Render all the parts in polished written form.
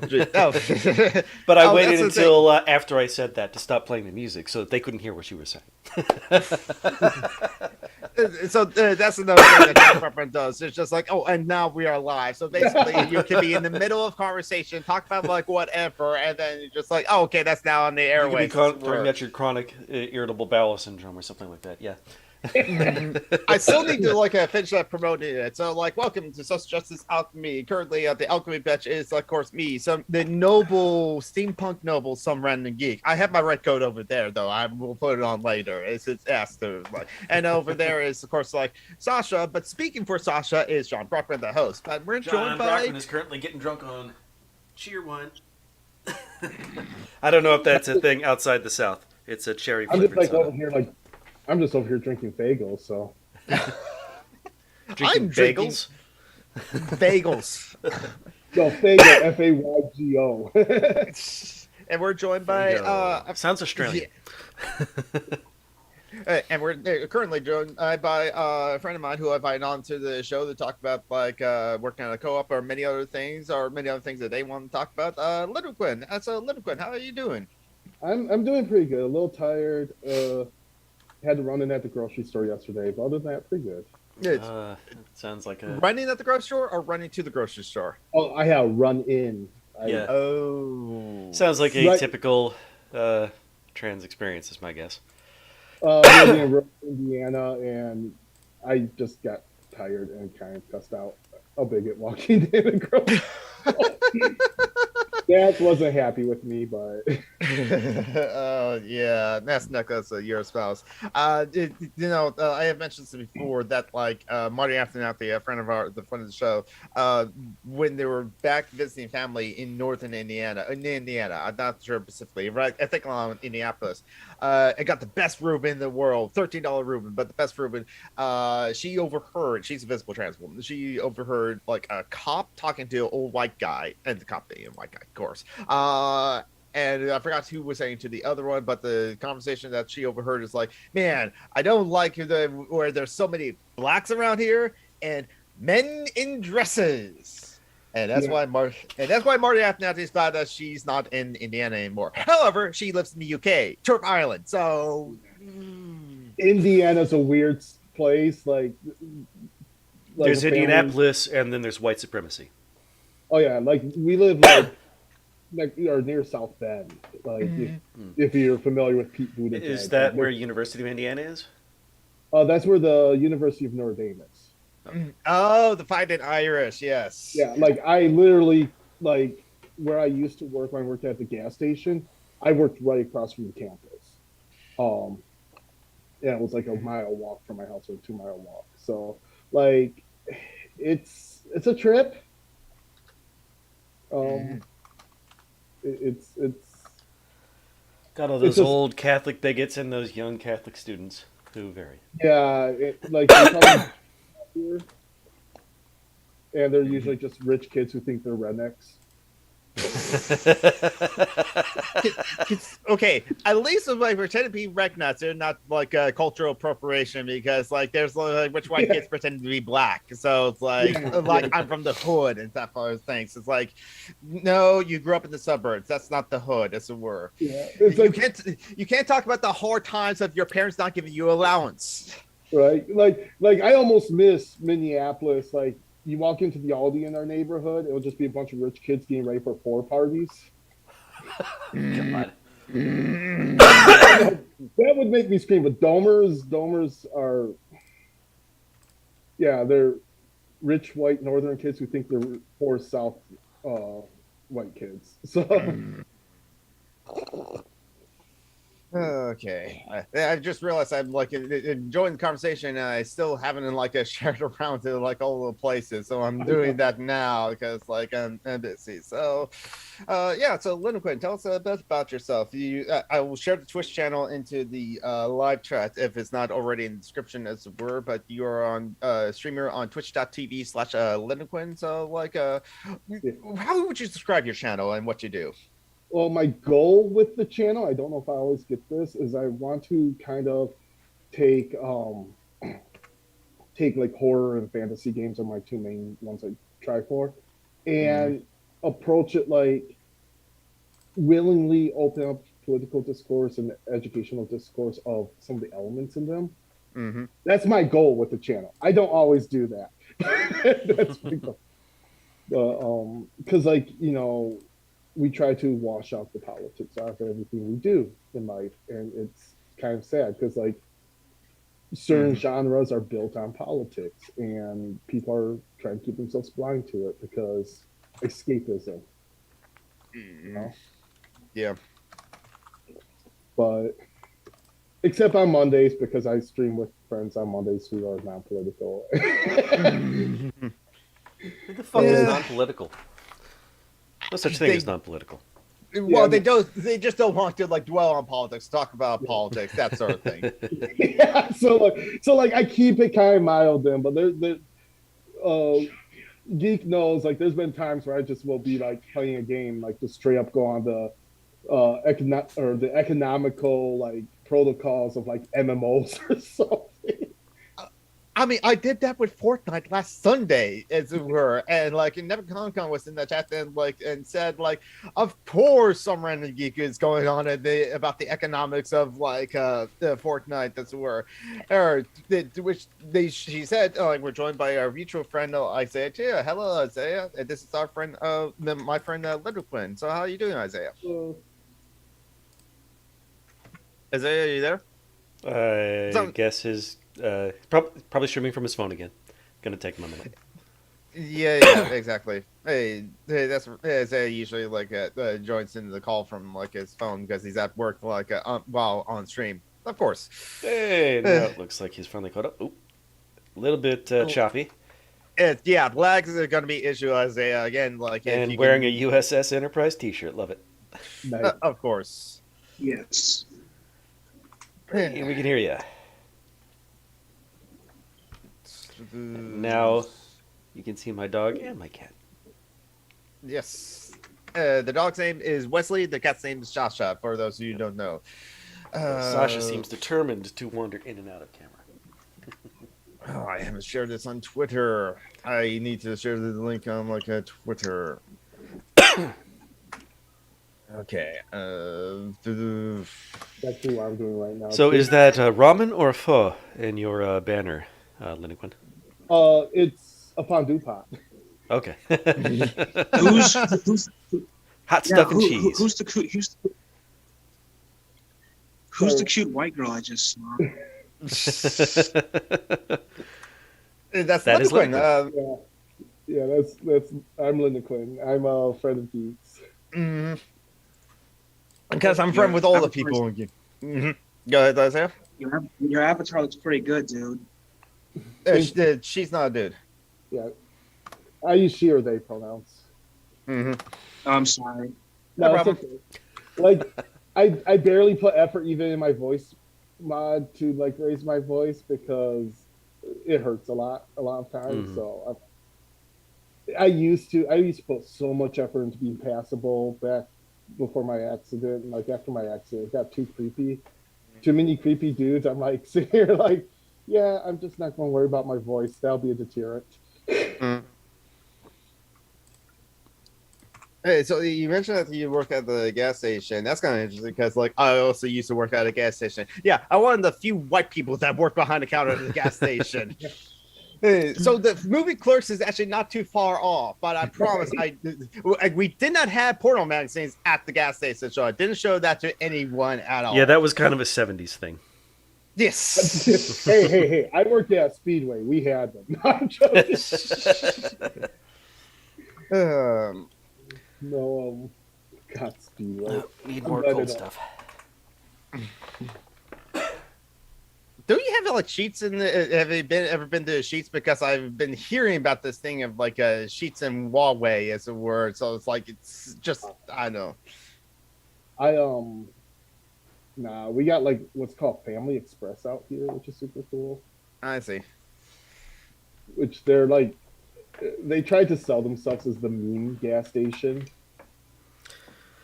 oh. But I Oh, waited that's the thing. until after I said that to stop playing the music so that they couldn't hear what you were saying. So that's another thing that John Pepperman does. It's just like, oh, and now we are live. So basically, you can be in the middle of conversation, talk about like whatever, and then you're just like, oh, okay, that's now on the You could be airways. talking about your chronic irritable bowel syndrome or something like that. Yeah. I still need to like finish that promoting it. So like, welcome to Social Justice Alchemy. Currently, the Alchemy batch is of course me, some the noble steampunk noble, some random geek. I have my red coat over there though. I will put it on later. It's asked to like, and over there is of course like Sasha. But speaking for Sasha is John Brockman, the host. But we're joined John by Brockman is currently getting drunk on cheer wine. I don't know if that's a thing outside the South. It's a cherry I'm just flavored like soda. over here, like I'm just over here drinking bagels. So Drinking I'm drinking bagels. bagels. no Faygo, Faygo. And we're joined by Sounds Australian. and we're currently joined by a friend of mine who I invited on to the show to talk about like working on a co-op or many other things that they want to talk about. Lynnaquinn. So Lynnaquinn, how are you doing? I'm doing pretty good. A little tired. Had to run in at the grocery store yesterday, but other than that, pretty good. Sounds like a Running at the grocery store or running to the grocery store? Oh, I have run in. Yeah. Oh, Sounds like a Right. typical trans experience, is my guess. Living in rural Indiana, and I just got tired and kind of cussed out a bigot walking in the grocery store. Dad wasn't happy with me, but oh yeah, that's necklace your spouse. I have mentioned this before that like Marty Anthony, a friend of ours, the friend of the show, when they were back visiting family in northern Indiana, I'm not sure specifically, right? I think along Indianapolis. I got the best Reuben in the world, $13 Reuben, but the best Reuben. She overheard. She's a visible trans woman. She overheard like a cop talking to an old white guy, and the cop being a white guy, of course. And I forgot who was saying to the other one, but the conversation that she overheard is like, "Man, I don't like where there's so many blacks around here and men in dresses." And that's yeah. why Marty Athanasis is glad that she's not in Indiana anymore. However, she lives in the UK, Turk Island. So Indiana's a weird place. Like There's a family. Indianapolis, and then there's white supremacy. Oh yeah, like we live like or near South Bend. Like if you're familiar with Pete Buttigieg, Is that like, where University of Indiana is? that's where the University of Notre Dame is. oh, the fight in Irish, yes. Yeah, like I literally like where I used to work when I worked at the gas station. I worked right across from the campus. Um, yeah, it was like a mile walk from my house or a 2 mile walk. So like it's a trip. Um, it's Got all it's those just old Catholic bigots and those young Catholic students who vary. yeah, like they come here, and they're usually just rich kids who think they're rednecks. Okay, at least if like pretend to be nuts, they're not like cultural appropriation because like there's like which white Yeah, kids pretend to be black, so it's like yeah, like I'm from the hood and stuff other things. It's like no, you grew up in the suburbs. That's not the hood, as it were. yeah. It's You like can't talk about the hard times of your parents not giving you allowance. right, like I almost miss Minneapolis. Like you walk into the Aldi in our neighborhood, it'll just be a bunch of rich kids getting ready for poor parties. God. That would make me scream. But Domers are, yeah, they're rich white northern kids who think they're poor south uh, white kids. So Okay, I just realized I'm like enjoying the conversation, and I still haven't like shared around to like all the places. So I'm doing that now because like I'm busy. So, yeah. So Lynnaquinn, tell us a bit about yourself. I will share the Twitch channel into the live chat if it's not already in the description as it were. But you are on streamer on Twitch.tv/Lynnaquinn. So like, how would you describe your channel and what you do? well, my goal with the channel, I don't know if I always get this, is I want to kind of take take like horror and fantasy games are my two main ones I try for, and approach it like willingly open up political discourse and educational discourse of some of the elements in them. Mm-hmm. That's my goal with the channel. I don't always do that. That's my goal. Because we try to wash out the politics out of everything we do in life, and it's kind of sad because certain genres are built on politics, and people are trying to keep themselves blind to it because escapism. You know? Yeah. But except on Mondays because I stream with friends on Mondays who are non-political. What the fuck is non-political? No such thing as non-political. Well, they just don't want to dwell on politics, talk about politics, that sort of thing. Yeah, so I keep it kind of mild then, but Geek knows there's been times where I just will be playing a game, just straight up go on the the economical protocols of MMOs or something. I mean, I did that with Fortnite last Sunday, as it were, and Neverconcon was in the chat and said of course some random geek is going on about the economics of the Fortnite, as it were, she said we're joined by our mutual friend Isaiah too. Hello, Isaiah. And this is our friend my friend Lynnaquinn. So how are you doing, Isaiah? Isaiah, are you there? I guess his probably streaming from his phone again. Gonna take him a minute. Yeah, exactly. Hey, that's Isaiah usually joins into the call from his phone because he's at work while on stream. Of course. Hey, now it looks like he's finally caught up. Oop, a little bit choppy. Yeah, lags are going to be issue, Isaiah. Again, and wearing a USS Enterprise T-shirt. Love it. Nice. Of course. Yes. Hey, we can hear you. Now you can see my dog and my cat. Yes. The dog's name is Wesley. The cat's name is Sasha, for those of you who don't know. Sasha seems determined to wander in and out of camera. I haven't shared this on Twitter. I need to share the link on Twitter. Okay. That's what I'm doing right now. So is that ramen or pho in your banner, Lynnaquinn? It's a fondue pot. Okay. Who's Hot stuff and cheese. Who's the cute white girl I just saw? That's That is Lynnaquinn. Yeah, that's I'm Lynnaquinn. I'm a friend of Geeks. Because I'm friend with all the people. Mm-hmm. Go ahead, Isaiah. Your avatar looks pretty good, dude. She's not a dude. Yeah, I use she or they pronouns. Mm-hmm. I'm sorry. No, problem. It's okay. I barely put effort even in my voice mod to raise my voice because it hurts a lot of times. Mm-hmm. So I used to put so much effort into being passable back before my accident. After my accident, it got too creepy. Too many creepy dudes. I'm sitting here yeah, I'm just not going to worry about my voice. That'll be a deterrent. Hey, so you mentioned that you work at the gas station. That's kind of interesting because, I also used to work at a gas station. Yeah, I'm one of the few white people that work behind the counter at the gas station. So the movie Clerks is actually not too far off, but I promise we did not have porno magazines at the gas station, so I didn't show that to anyone at all. Yeah, that was kind of a 70s thing. Yes. Hey! I worked at Speedway. We had them. No, I'm joking. No, God, Speedway. Need more cold stuff. Do you have sheets in the? Have you ever been to Sheets? Because I've been hearing about this thing of Sheets and Huawei, as it were. So it's just I don't know. Nah, we got what's called Family Express out here, which is super cool. I see. Which they're they tried to sell themselves as the meme gas station.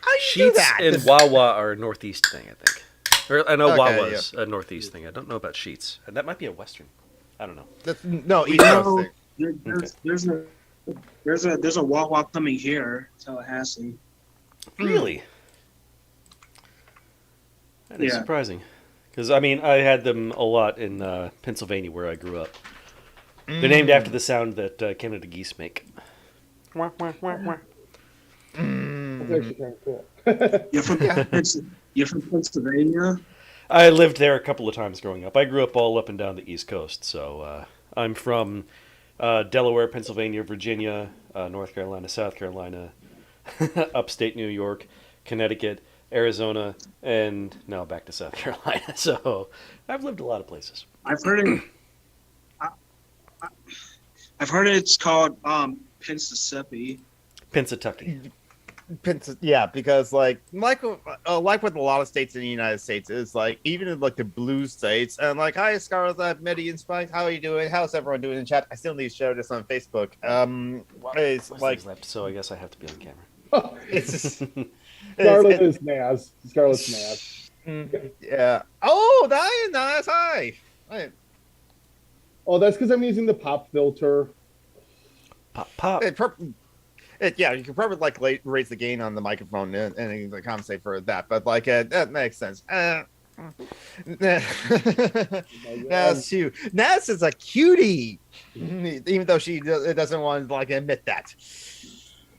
How do you do Sheets that? and Wawa are a Northeast thing, I think. Or I know Okay, Wawa's a Northeast thing. I don't know about Sheets. And that might be a Western. I don't know. No, East No, Coast thing. There's a Wawa coming here, Tallahassee. Really? That is Yeah. surprising. Because, I mean, I had them a lot in Pennsylvania where I grew up. They're named after the sound that Canada geese make. Wah, wah, wah, wah. That's actually kind of cool. You're from Yeah. You're from Pennsylvania. I lived there a couple of times growing up. I grew up all up and down the East Coast. So I'm from Delaware, Pennsylvania, Virginia, North Carolina, South Carolina, upstate New York, Connecticut, Arizona, and now back to South Carolina. So I've lived a lot of places. I've heard it. I've heard it's called Mississippi. Pennsatucky. Yeah, because like with a lot of states in the United States is like even in like the blue states and like hi Scarlett, Medi and Spike, how are you doing? How's everyone doing in chat? I still need to share this on Facebook. It's What's like left, so I guess I have to be on camera. it's just, Scarlet is Naz. Scarlet's Naz. yeah. Oh, nice. Hi. Oh, that's because I'm using the pop filter. Pop. Yeah, you can probably like raise the gain on the microphone and compensate for that, but like that makes sense. Naz too. Naz is a cutie, even though she doesn't want to like admit that.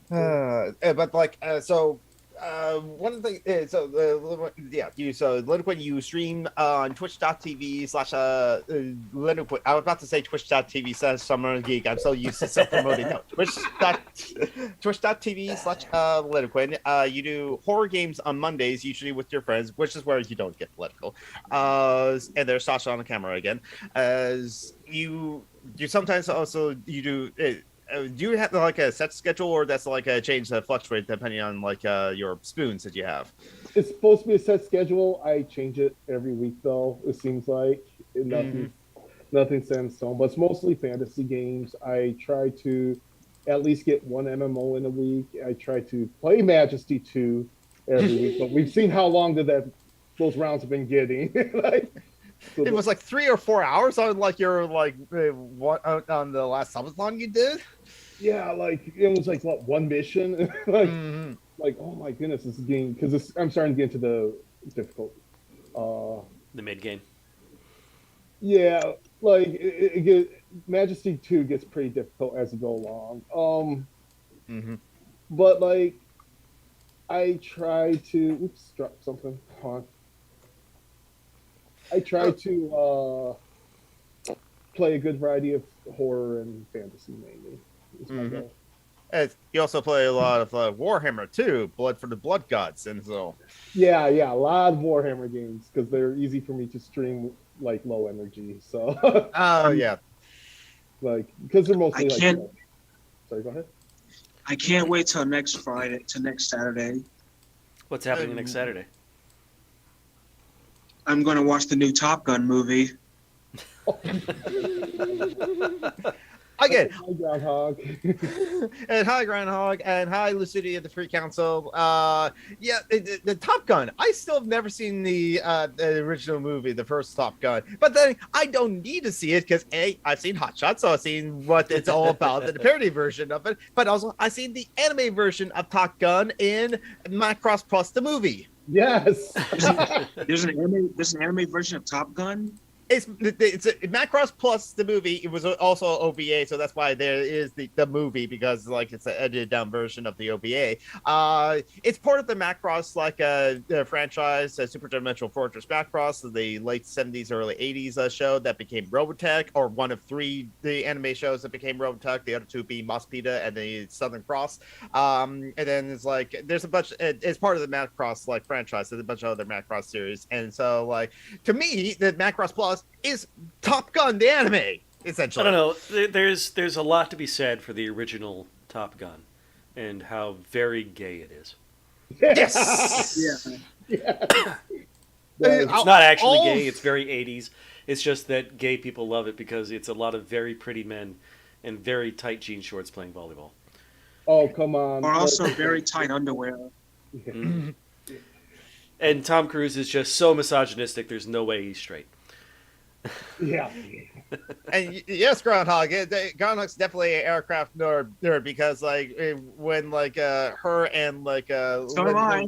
But like so. One of the things, Lynnaquinn, you stream on twitch.tv/Lynnaquinn. I was about to say twitch.tv/Summer Geek. I'm so used to self-promoting. No, twitch.tv/Lynnaquinn. You do horror games on Mondays, usually with your friends, which is where you don't get political. And there's Sasha on the camera again. As you sometimes also you do. Do you have like a set schedule, or that's like a change that fluctuates depending on like your spoons that you have? It's supposed to be a set schedule. I change it every week, though. It seems like nothing set in stone. But it's mostly fantasy games. I try to at least get one MMO in a week. I try to play Majesty 2 every week, but we've seen how long those rounds have been getting. It was like 3 or 4 hours on like your what on the last subathon you did. Yeah, like it was like what, one mission? Like oh my goodness, this is getting because I'm starting to get into the difficult. The mid game. Yeah, like Majesty 2 gets pretty difficult as you go along. But like I try to drop something. Hold on. I try to play a good variety of horror and fantasy mainly. Is my goal. You also play a lot of Warhammer too, Blood for the Blood Gods, and so. Yeah, a lot of Warhammer games because they're easy for me to stream like low energy. So. Oh yeah. Like because they're mostly Sorry, go ahead. I can't wait till next Saturday. What's happening next Saturday? I'm going to watch the new Top Gun movie. Again, Hi, Groundhog. and hi Groundhog, and hi Lucidity of the Free Council. The Top Gun. I still have never seen the original movie, the first Top Gun. But then I don't need to see it because I've seen Hot Shots, so I've seen what it's all about, the parody version of it. But also I've seen the anime version of Top Gun in Macross Plus the movie. Yes. There's an anime version of Top Gun. It's Macross Plus the movie. It was also OVA, so that's why there is the movie, because like it's an edited down version of the OVA. It's part of the Macross franchise, Super Dimensional Fortress Macross, the late 70s, early 80s show that became Robotech, or one of 3 the anime shows that became Robotech. The other 2 being Mospita and the Southern Cross. And then it's like there's a bunch. It's part of the Macross franchise. There's a bunch of other Macross series, and so like to me, the Macross Plus is Top Gun the anime, essentially. I don't know. There's a lot to be said for the original Top Gun, and how very gay it is. Yes. Yeah. It's not actually gay. It's very 80s. It's just that gay people love it because it's a lot of very pretty men in very tight jean shorts playing volleyball. Oh come on. Or also very tight underwear. And Tom Cruise is just so misogynistic. There's no way he's straight. Yeah. And yes, Groundhog. Groundhog's definitely an aircraft nerd because like when like her and like So am I.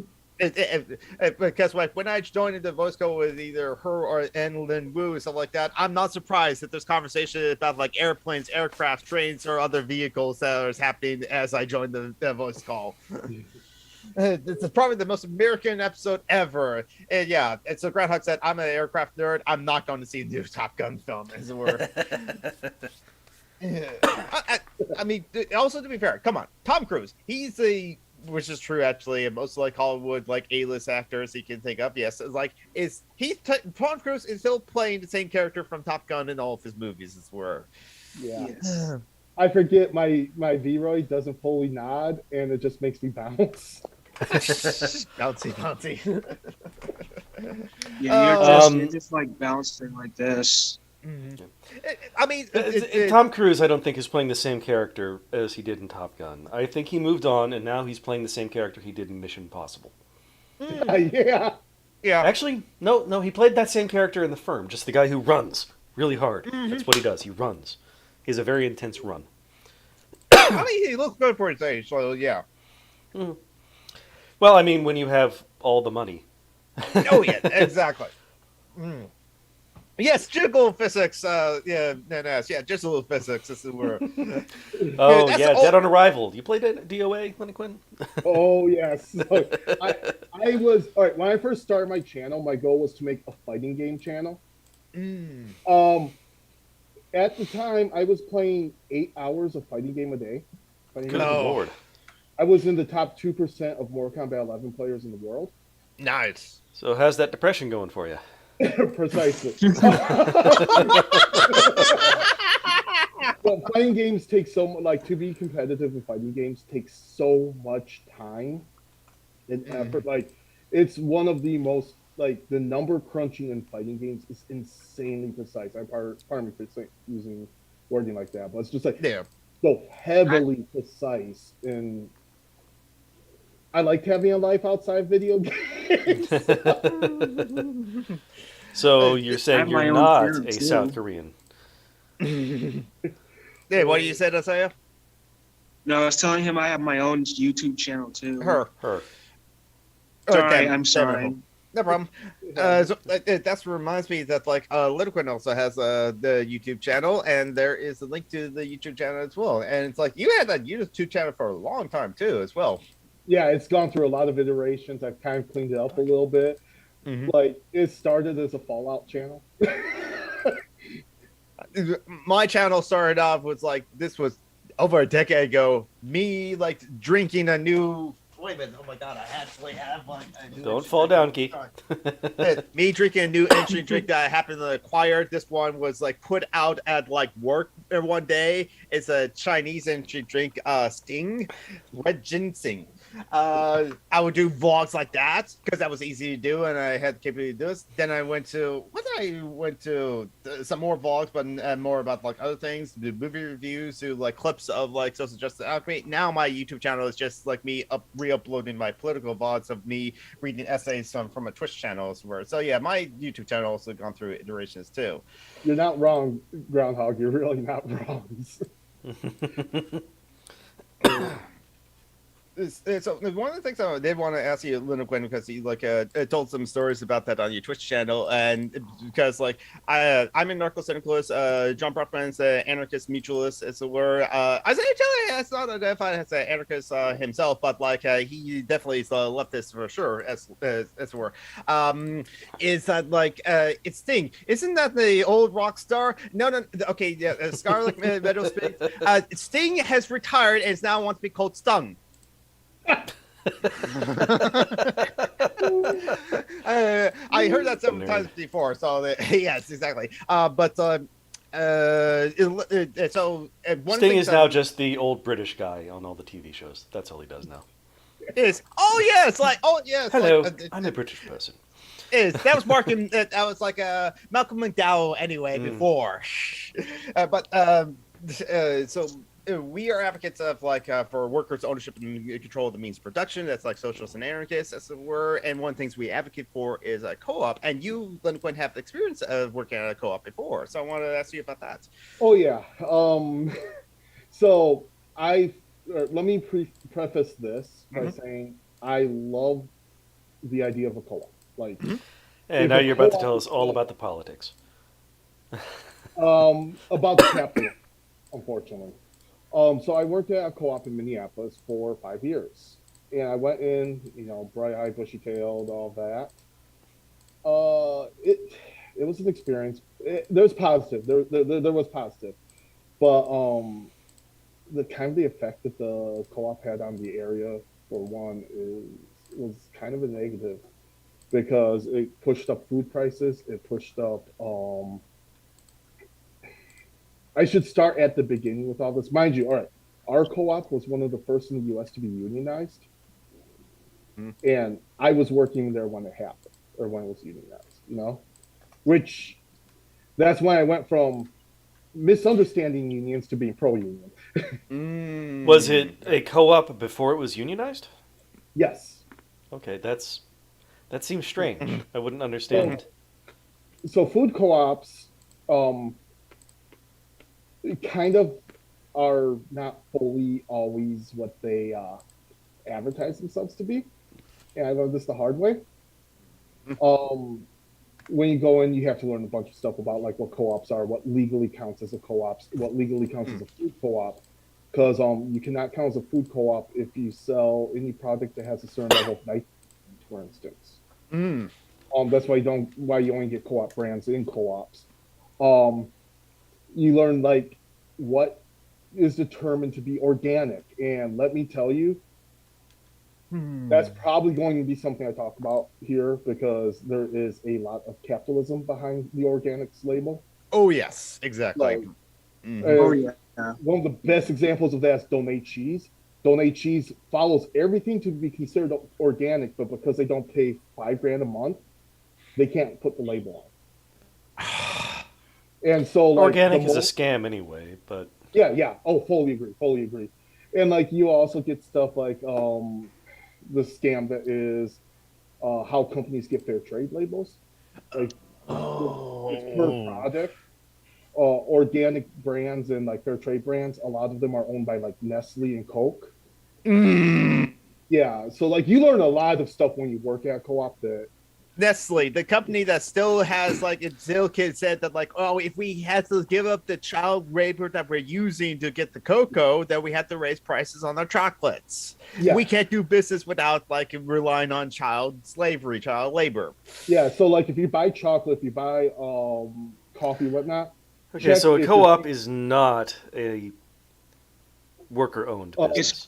because like when I joined into voice call with either her or and Lin Wu and stuff like that, I'm not surprised that there's conversation about like airplanes, aircraft, trains, or other vehicles that is happening as I joined the voice call. This is probably the most American episode ever. And yeah, and so Groundhog said, I'm an aircraft nerd. I'm not going to see the new Top Gun film, as it were. I mean, also to be fair, come on. Tom Cruise, he's which is true actually, and most like Hollywood, like A-list actors he can think of. Yes, it's like, Tom Cruise is still playing the same character from Top Gun in all of his movies, as it were. Yeah. Yes. I forget my V-Roy doesn't fully nod, and it just makes me bounce. bouncy. Yeah, you're just like bouncing like this. Mm-hmm. I mean, Tom Cruise, I don't think is playing the same character as he did in Top Gun. I think he moved on, and now he's playing the same character he did in Mission Impossible. Yeah. Actually, no, he played that same character in The Firm, just the guy who runs really hard. Mm-hmm. That's what he does. He runs. He has a very intense run. I mean, he looks good for his age, so yeah. Mm. Well, I mean, when you have all the money. Oh yeah, exactly. Mm. Yes, jiggle physics. Just a little physics, as it were. Oh yeah, Dead on Arrival. You played DOA, Lynnaquinn? Oh yes. So, I was all right when I first started my channel. My goal was to make a fighting game channel. At the time, I was playing 8 hours of fighting game a day. Good Lord. I was in the top 2% of Mortal Kombat 11 players in the world. Nice. So how's that depression going for you? Precisely. Well, playing games take so much, like to be competitive in fighting games takes so much time and effort. Like it's one of the most, like the number crunching in fighting games is insanely precise. I'm pardon me for using wording like that, but it's just like so heavily precise. And I like having a life outside video games. So you're saying you're not a South Korean? Yeah, what you said, Isaiah? No, I was telling him I have my own YouTube channel too. Her. Sorry, I'm sorry. No problem. That reminds me that like Lynnaquinn also has the YouTube channel, and there is a link to the YouTube channel as well. And it's like you had that YouTube channel for a long time too, as well. Yeah, it's gone through a lot of iterations. I've kind of cleaned it up a little bit. Mm-hmm. Like it started as a Fallout channel. My channel started off with like this was over a decade ago. Me like drinking a new. Wait a minute! Oh my god! I actually have one. Don't fall down, Keith. Me drinking a new energy drink that I happened to acquire. This one was like put out at like work one day. It's a Chinese energy drink, Sting, red ginseng. I would do vlogs like that because that was easy to do, and I had the capability to do this. Then I went to some more vlogs, but more about like other things, do movie reviews, do like clips of like social justice Alchemy. Now my YouTube channel is just like me re-uploading my political vlogs of me reading essays from a Twitch channel. So yeah, my YouTube channel also gone through iterations too. You're not wrong, Groundhog. You're really not wrong. So one of the things I did want to ask you, Lynnaquinn, because you like told some stories about that on your Twitch channel, and because like I'm a narco-syndicalist, John Brockman's an anarchist mutualist, as it were. Isaiah Kelly has not identified as an anarchist himself, but like he definitely is a leftist for sure, as it were. Is that like it's Sting? Isn't that the old rock star? No. Okay, yeah, Scarlet Meadows. Sting has retired and is now wants to be called Stung. I heard that several times before, so yes, exactly. Sting is now just the old British guy on all the TV shows. That's all he does now. Hello, I'm a British person. That was Markham. That was like Malcolm McDowell anyway before, we are advocates of for workers' ownership and control of the means of production. That's like socialists and anarchists, as it were. And one of the things we advocate for is a co-op. And you, Lynnaquinn, have the experience of working at a co-op before, so I want to ask you about that. Oh yeah. So let me preface this by saying I love the idea of a co-op. Like, And now you're about to tell us all about the politics. about the capital, unfortunately. So I worked at a co-op in Minneapolis for 5 years, and I went in, bright-eyed, bushy-tailed, all that. It was an experience. There's positive. There was positive, but the kind of the effect that the co-op had on the area, for one, was kind of a negative because it pushed up food prices. It pushed up. I should start at the beginning with all this, mind you. All right, our co-op was one of the first in the U.S. to be unionized, and I was working there when it happened, or when it was unionized. Which that's when I went from misunderstanding unions to being pro-union. Was it a co-op before it was unionized? Yes. Okay, that seems strange. I wouldn't understand. So food co-ops, kind of are not fully always what they advertise themselves to be, and I learned this the hard way. When you go in, you have to learn a bunch of stuff about like what co-ops are, what legally counts as a co-op, what legally counts as a food co-op, because you cannot count as a food co-op if you sell any product that has a certain level of nitrogen, for instance. That's why you only get co-op brands in co-ops. You learn like what is determined to be organic, and let me tell you, that's probably going to be something I talk about here because there is a lot of capitalism behind the organics label. Oh yes, exactly. Like, Oh yeah. one of the best examples of that is Donate Cheese. Donate Cheese follows everything to be considered organic, but because they don't pay $5,000 a month, they can't put the label on. And so, like, Organic is a scam anyway, but yeah. Oh, fully agree. And like, you also get stuff like the scam that is how companies get fair trade labels, like per product. Organic brands and like fair trade brands, a lot of them are owned by like Nestle and Coke. Yeah, so like you learn a lot of stuff when you work at co-op that Nestle, the company that still has like its still kid said that like, oh, if we had to give up the child labor that we're using to get the cocoa, then we have to raise prices on our chocolates. Yeah. We can't do business without like relying on child slavery, child labor. Yeah, so like if you buy chocolate, if you buy coffee, whatnot. okay. So a co-op is not a worker-owned business.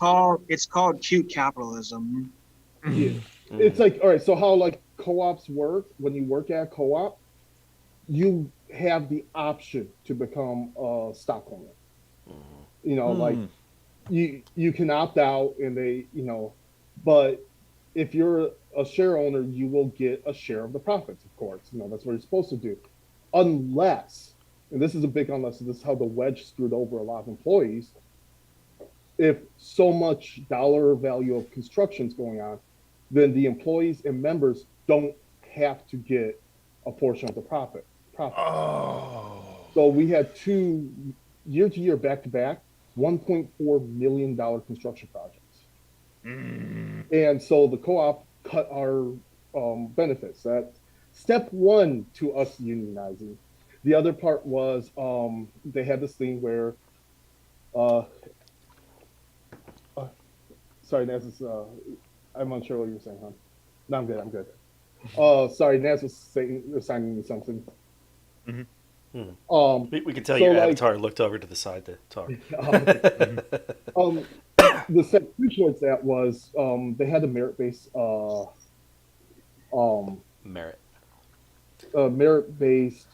It's called cute capitalism. Yeah. It's like, all right, so how like co-ops work, when you work at a co-op, you have the option to become a stockholder. Like you can opt out and they, but if you're a share owner, you will get a share of the profits, of course. That's what you're supposed to do. Unless, and this is a big unless, this is how the wedge screwed over a lot of employees, if so much dollar value of construction's going on, then the employees and members don't have to get a portion of the profit. Oh. So we had two year to year back to back $1.4 million construction projects. And so the co-op cut our benefits. That's step one to us unionizing. The other part was they had this thing where sorry, Naz, I'm unsure what you were saying, hon. No, I'm good. Sorry, Naz was assigning me something. We could tell so your like, avatar looked over to the side to talk. The step two towards that was they had a merit-based merit-based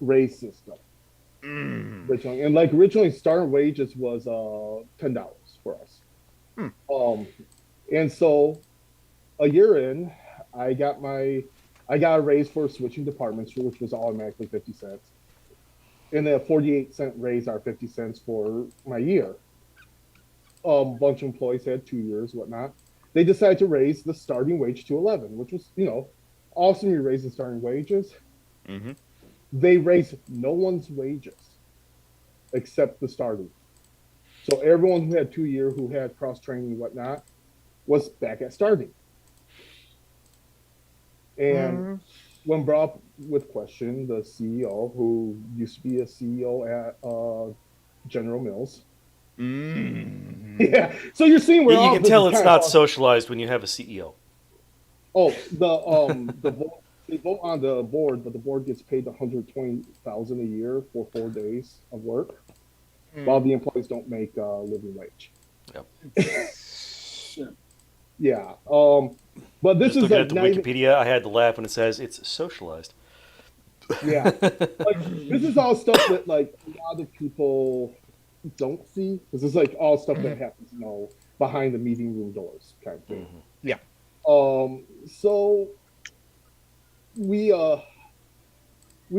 raise system. Originally. And like originally starting wages was $10 for us. And so a year in, I got a raise for switching departments, which was automatically 50 cents. and then a 48-cent raise our 50 cents for my year. Bunch of employees had 2 years, whatnot. They decided to raise the starting wage to 11, which was, awesome. You raise the starting wages. Mm-hmm. They raised no one's wages except the starting. So everyone who had 2 year, who had cross training and whatnot, was back at starting. And when brought up with question, the CEO, who used to be a CEO at General Mills. Yeah. So you're seeing where You can tell it's not socialized when you have a CEO. Oh, they vote on the board, but the board gets paid $120,000 a year for 4 days of work, while the employees don't make living wage. Yep. Yeah. But this Just is looking like at the Wikipedia, I had to laugh when it says it's socialized. Yeah. This is all stuff that like a lot of people don't see. This is like all stuff that happens, behind the meeting room doors kind of thing. Yeah. So we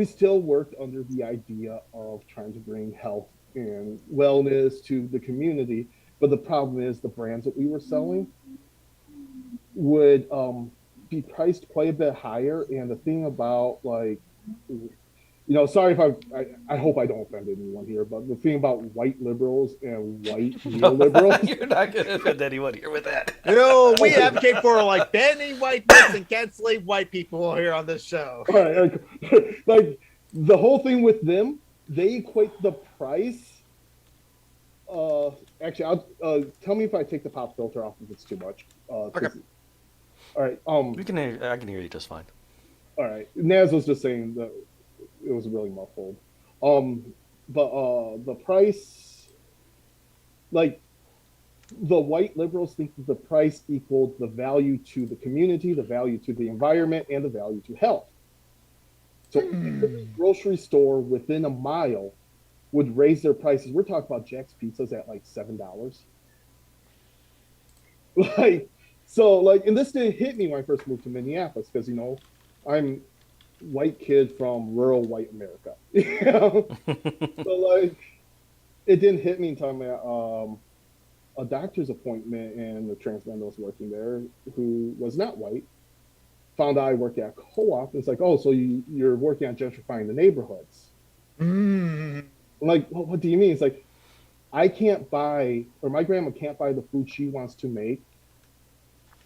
still worked under the idea of trying to bring health and wellness to the community, but the problem is the brands that we were selling would be priced quite a bit higher. And the thing about sorry if I hope I don't offend anyone here, but the thing about white liberals and white neoliberals. You're not going to offend anyone here with that. We advocate for like banning whiteness and canceling white people here on this show. Right, like the whole thing with them, they equate the price. Actually, I'll tell me if I take the pop filter off if it's too much. Okay. All right. I can hear you just fine. All right. Naz was just saying that it was really muffled. But the price, like the white liberals think that the price equaled the value to the community, the value to the environment, and the value to health. So every grocery store within a mile would raise their prices. We're talking about Jack's Pizzas at like $7. And this didn't hit me when I first moved to Minneapolis because I'm white kid from rural white America. So it didn't hit me until I'm at a doctor's appointment, and the trans man that was working there, who was not white, found out I work at a co-op. It's like, oh, so you're working on gentrifying the neighborhoods. I'm like, well, what do you mean? It's like, I can't buy, or my grandma can't buy the food she wants to make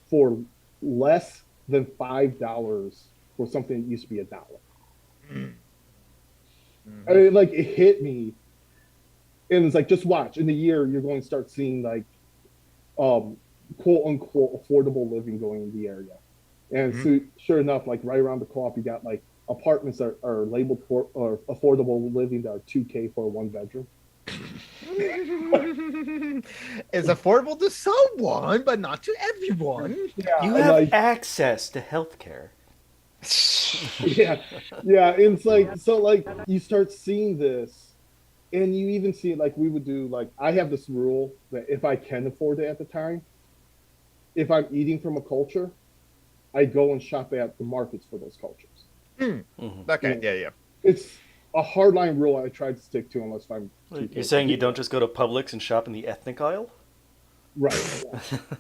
for less than $5 for something that used to be $1. I mean, it hit me. And it's like, just watch. In a year, you're going to start seeing quote unquote affordable living going in the area. And so, sure enough, right around the co-op, you got apartments that are labeled for or affordable living that are $2K for a 1-bedroom. It's affordable to someone, but not to everyone. Yeah, you have access to healthcare. yeah. And it's you start seeing this, and you even see it we would do. I have this rule that if I can afford it at the time, if I'm eating from a culture, I go and shop at the markets for those cultures. Okay, yeah. It's a hardline rule I try to stick to unless I'm. You're saying you don't just go to Publix and shop in the ethnic aisle? Right.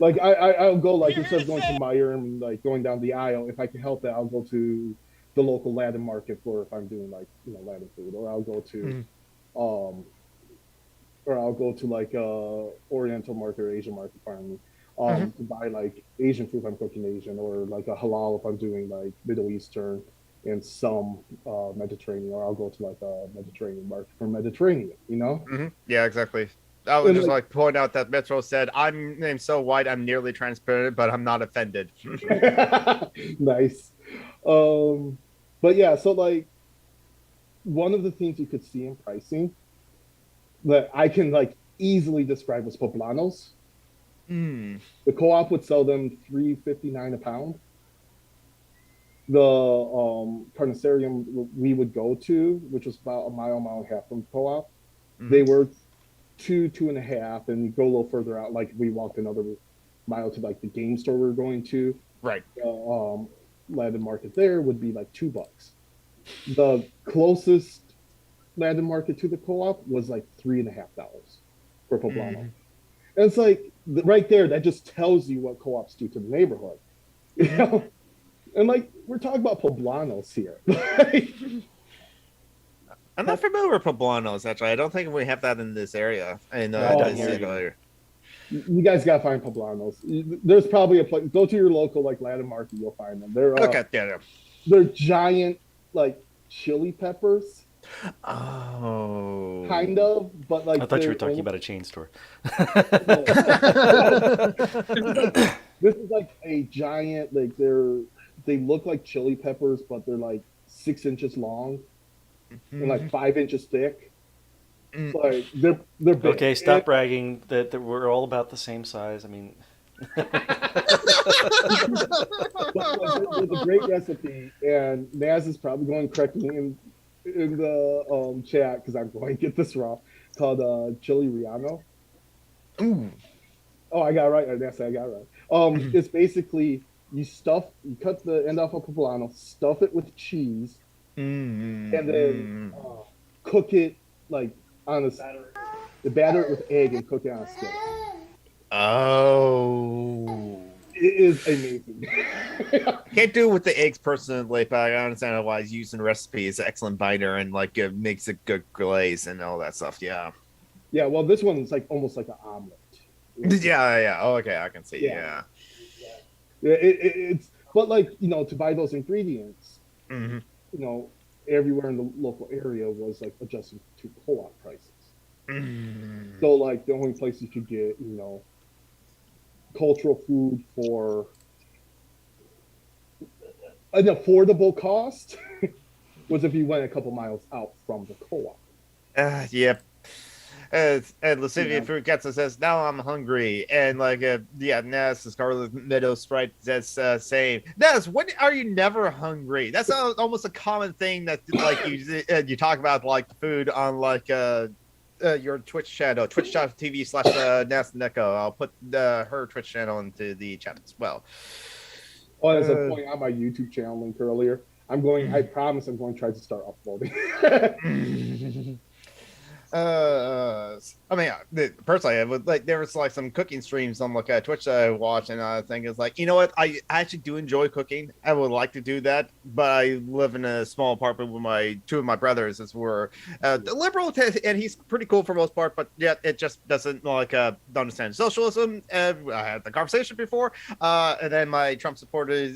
Yeah. I'll go instead of going to Meijer and going down the aisle, if I can help it, I'll go to the local Latin market for if I'm doing Latin food, or I'll go to Oriental market or Asian market finally. To buy Asian food if I'm cooking Asian, or a halal if I'm doing Middle Eastern and some Mediterranean, or I'll go to a Mediterranean market for Mediterranean, Yeah, exactly. I would just point out that Metro said, I'm named so white, I'm nearly transparent, but I'm not offended. Nice. But yeah, so one of the things you could see in pricing that I can easily describe as poblanos. The co-op would sell them $3.59 a pound. The carnicarium we would go to, which was about a mile and a half from the co-op, they were 2.5, and you go a little further out, we walked another mile to the game store we were going to. Right. Latin market there would be $2. The closest Latin market to the co-op was like $3.50 for poblano. And it's like right there, that just tells you what co-ops do to the neighborhood. You know? And like we're talking about poblanos here. I'm not familiar with poblanos, actually. I don't think we have that in this area. I know No, I no. didn't see it earlier. You guys gotta find poblanos. There's probably a place. Go to your local like Latin market, you'll find them. Okay, yeah. They're giant like chili peppers. Oh. Kind of, but like I thought you were talking about a chain store. This is like a giant, like they look like chili peppers, but they're like 6 inches long and like 5 inches thick. Like they're big. Okay, stop bragging that we're all about the same size. I mean, But, like, there's a great recipe, and Naz is probably going to correct me in the chat because I'm going to get this wrong. Called chili relleno. Ooh. Oh, I got it right. Yes, I got it right. It's basically you cut the end off of poblano, stuff it with cheese, and then cook it like on the batter it with egg and cook it on a stick. Oh. It is amazing. Can't do it with the eggs personally, but I understand why he's using recipe. It's an excellent biter and like it makes a good glaze and all that stuff. Yeah. Yeah, well, this one is like almost like an omelet. Yeah. Oh, okay, I can see. Yeah. It's but like to buy those ingredients, everywhere in the local area was like adjusting to co-op prices. So like the only place you could get cultural food for an affordable cost was if you went a couple miles out from the co-op. Yep. And Lascivious Fruit Gets says, now I'm hungry. And like, Ness, the Scarlet Meadow Sprite says, same. Ness, when are you never hungry? That's almost a common thing that like you talk about like food on like your Twitch channel, twitch.tv/Ness Neko. I'll put her Twitch channel into the chat as well. Oh, as I pointed out my YouTube channel link earlier, I promise I'm going to try to start uploading. I mean, personally, I would like there was like some cooking streams on like Twitch that I watch, and I think it's like, you know what, I actually do enjoy cooking. I would like to do that, but I live in a small apartment with two of my brothers as we're liberal, and he's pretty cool for the most part, but yet it just doesn't like understand socialism. I had the conversation before, and then my Trump supporter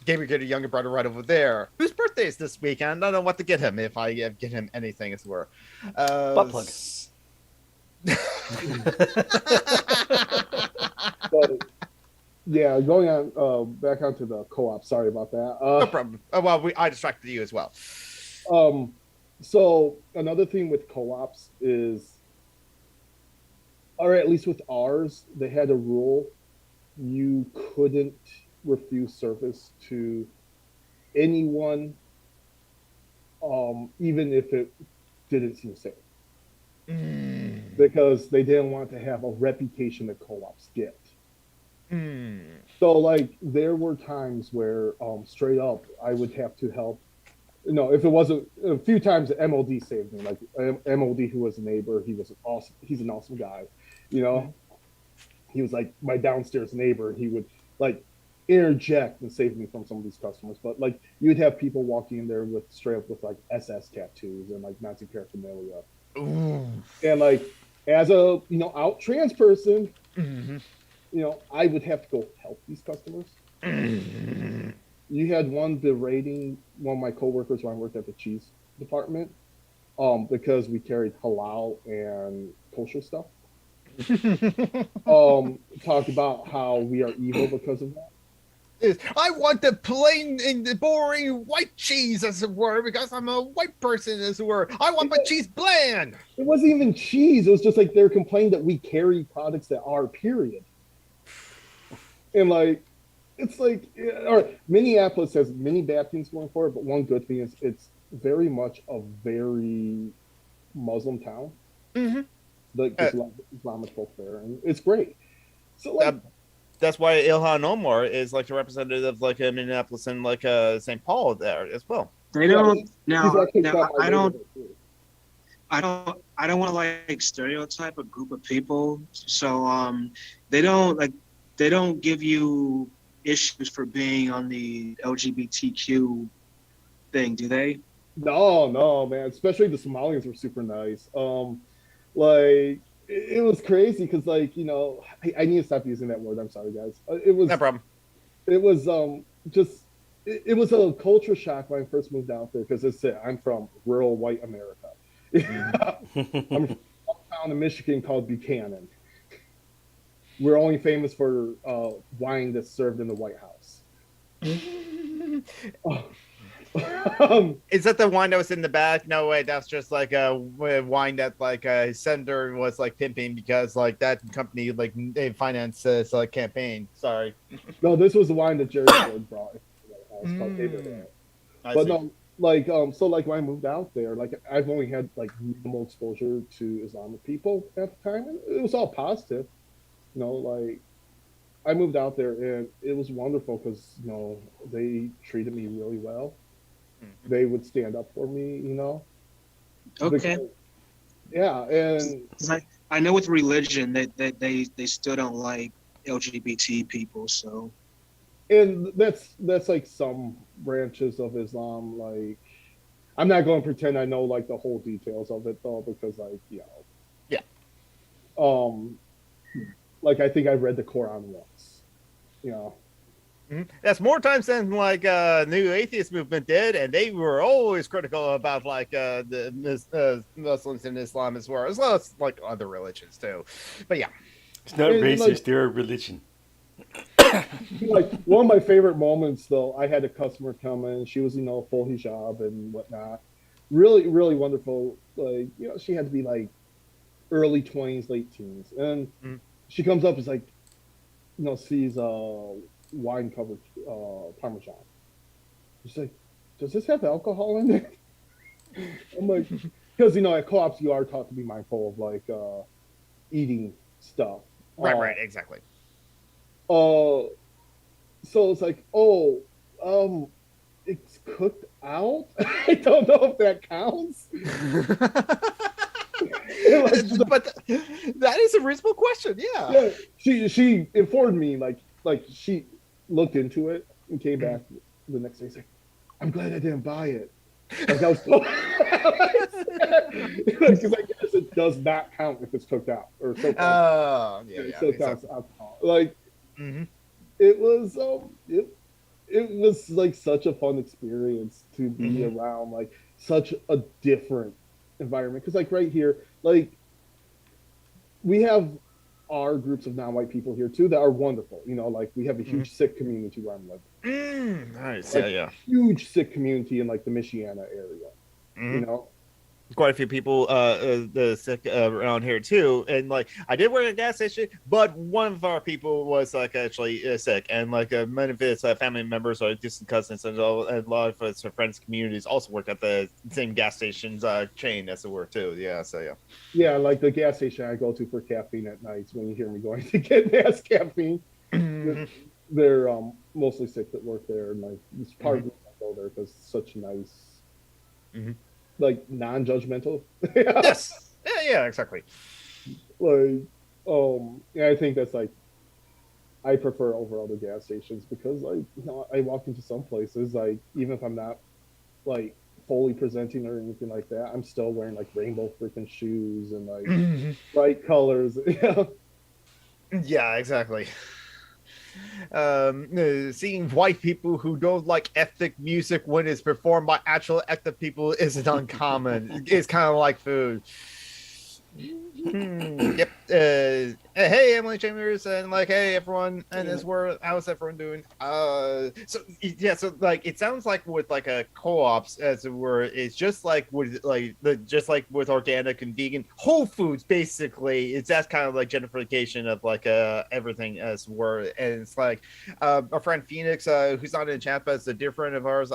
gave me a younger brother right over there, whose birthday is this weekend. I don't know what to get him if I get him anything as well. Butt plug. But yeah, going on back onto the co-op. Sorry about that. No problem. Well, I distracted you as well. So another thing with co-ops is, or at least with ours, they had a rule: you couldn't refuse service to anyone, even if it didn't seem safe. Because they didn't want to have a reputation that co-ops get. So like there were times where straight up I would have to help. If it wasn't a few times, the MOD saved me. Like MOD, who was a neighbor, he's an awesome guy. He was like my downstairs neighbor. He would like interject and save me from some of these customers. But like you'd have people walking in there with straight up with like SS tattoos and like Nazi paraphernalia. And like as a out trans person, I would have to go help these customers. You had one berating one of my coworkers when I worked at the cheese department, because we carried halal and kosher stuff. Talked about how we are evil because of that. I want the plain and the boring white cheese, as it were, because I'm a white person, as it were. I want my cheese bland. It wasn't even cheese. It was just like they're complaining that we carry products that are, period. And like, it's like, or Minneapolis has many bad things going for it, but one good thing is it's very much a very Muslim town. Like there's a lot of Islamic folk there, and it's great. So like. That's why Ilhan Omar is like the representative of like Minneapolis and like St. Paul there as well. They don't now. I don't. I don't want to like stereotype a group of people. So they don't give you issues for being on the LGBTQ thing, do they? No, no, man. Especially the Somalians were super nice. Like it was crazy because, like, I need to stop using that word. I'm sorry, guys. No problem. It was just it was a culture shock when I first moved out there because I'm from rural white America. I'm from a town in Michigan called Buchanan. We're only famous for wine that's served in the White House. Is that the wine that was in the back? No way, that's just like a wine that like a senator was like pimping because like that company like they finance his like campaign. Sorry. No, this was the wine that Jerry Ford brought into the White House called David. I But see. no, like so like when I moved out there, like I've only had like minimal exposure to Islamic people at the time, and it was all positive. Like I moved out there and it was wonderful because they treated me really well. Mhm. They would stand up for me, Okay. because yeah, and 'Cause I know with religion they still don't like LGBT people. So that's like some branches of Islam. Like I'm not going to pretend I know like the whole details of it though, because like Yeah. um, like I think I read the Quran once, you know. Mhm. That's more times than like new atheist movement did, and they were always critical about like the Muslims and Islam as well as like other religions too. But yeah. It's not And like racist, they're a religion. like one of my favorite moments though, I had a customer come in. She was full hijab and whatnot, really really wonderful. Like she had to be like early 20s, late teens, and Mhm. she comes up is like sees wine covered parmesan. She's like, does this have alcohol in it? I'm like, because at co-ops you are taught to be mindful of like eating stuff. Right, exactly. Uh, so it's like, oh, um, it's cooked out. I don't know if that counts. Like, But that is a reasonable question. Yeah. yeah, she informed me like she looked into it and came back the next day. She's like, I'm glad I didn't buy it. Like I was told, because I guess it does not count if it's cooked out or so called. Oh, yeah, It yeah. still counts Exactly. alcohol. Like Mm-hmm. it was it was like such a fun experience to be Mm-hmm. around like such a different environment because like right here like we have our groups of non-white people here too that are wonderful. Like we have a Mm-hmm. huge Sikh community where I'm living, Nice. Yeah, like yeah. huge Sikh community in like the Michiana area. You Mm-hmm. know, Quite a few people the sick around here too, and like I did work at a gas station, but one of our people was like actually sick, and like many of his family members or distant cousins and a lot of his friends communities also work at the same gas stations chain as it were too. Yeah, so yeah. yeah, like the gas station I go to for caffeine at nights when you hear me going to get gas caffeine. Mm-hmm. They're mostly sick that work there, and like it's part Mm-hmm. of the reason I go there because such nice, Mm-hmm. like non-judgmental. Yeah, Yes. Yeah, exactly. like yeah, I think that's like I prefer over other gas stations because like I walk into some places like even if I'm not like fully presenting or anything like that, I'm still wearing like rainbow freaking shoes and like Mhm. bright colors. Yeah, Yeah, exactly. Seeing white people who don't like ethnic music when it's performed by actual ethnic people isn't uncommon. It's kind of like food. Yep. Hey, Emily Chambers, and like, hey, everyone, and this world, how's everyone doing? So yeah, so like, it sounds like with like a co-ops, as it were, it's just like with like just like with organic and vegan Whole Foods, basically, it's that kind of like gentrification of like everything as it were, and it's like our friend Phoenix, who's not in the chat, but it's a dear friend of ours.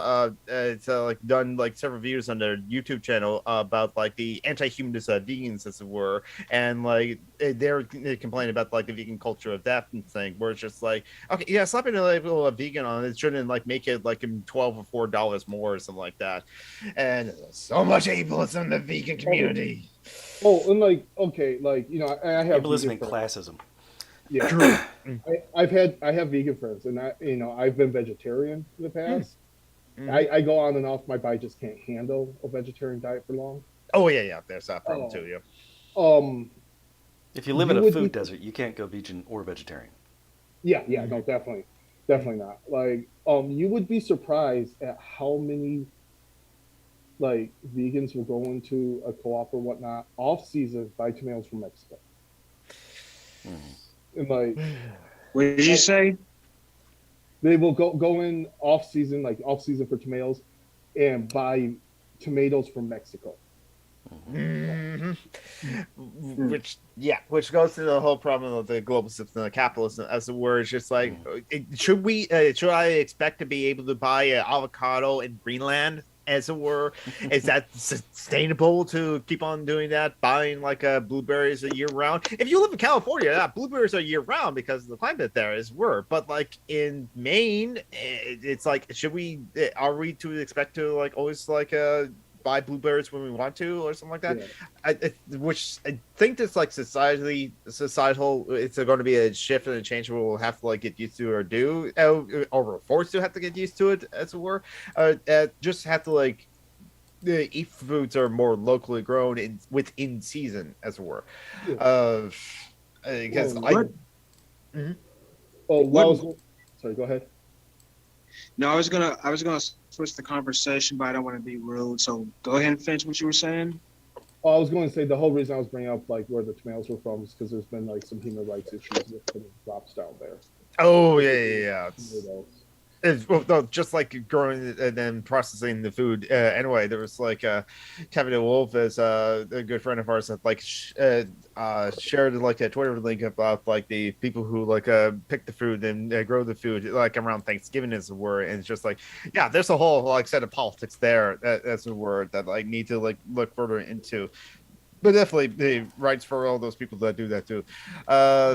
It's like done like several videos on their YouTube channel about like the anti-humanist vegans as it were, and like they're complaining about like the vegan culture of that thing, where it's just like, okay, yeah, slapping a label of vegan on it shouldn't like make it like $12 or $4 more or something like that, and so much ableism in the vegan community. Oh, and like, okay, like, I have Ableism vegan and friends. classism. Yeah. True. I have vegan friends, and I've been vegetarian in the past. Mhm. I go on and off. My body just can't handle a vegetarian diet for long. Oh yeah, there's that problem Oh, too. Yeah. um, If you live in you a would be, food desert, you can't go vegan or vegetarian. yeah, no, definitely not. Like, you would be surprised at how many like vegans will go into a co-op or whatnot off season buy tomatoes from Mexico, and like, What did you say? they will go in off season for tomatoes, and buy tomatoes from Mexico. Mhm. Which goes to the whole problem of the global system of capitalism, as it were. It's just like, should I expect to be able to buy an avocado in Greenland, as it were? Is that sustainable to keep on doing that, buying like blueberries a year round? If you live in California, yeah, blueberries are year round because the climate there is were, but like in Maine, it's like, are we to expect to like always like buy blueberries when we want to or something like that? Yeah. Which I think that's like societal, it's going to be a shift and a change we'll have to like get used to or do, or we're forced to have to get used to it, as it were. Just have to like eat foods are more locally grown within season, as it were. Yeah. Because Well, I What? Mhm. Oh, What? sorry, go ahead. No, I was gonna switch the conversation, but I don't want to be rude. So go ahead and finish what you were saying. Oh, I was going to say the whole reason I was bringing up like where the tomatoes were from is because there's been like some human rights issues with the crops down there. Oh yeah. Tomatoes. Well, no, just like growing and then processing the food. Anyway, there was like Kevin Wolf, is a good friend of ours, that like shared like a Twitter link about like the people who like pick the food and grow the food like around Thanksgiving, as it were. And it's just like, yeah, there's a whole like set of politics there, as it were, that I need to like look further into. But definitely the rights for all those people that do that too.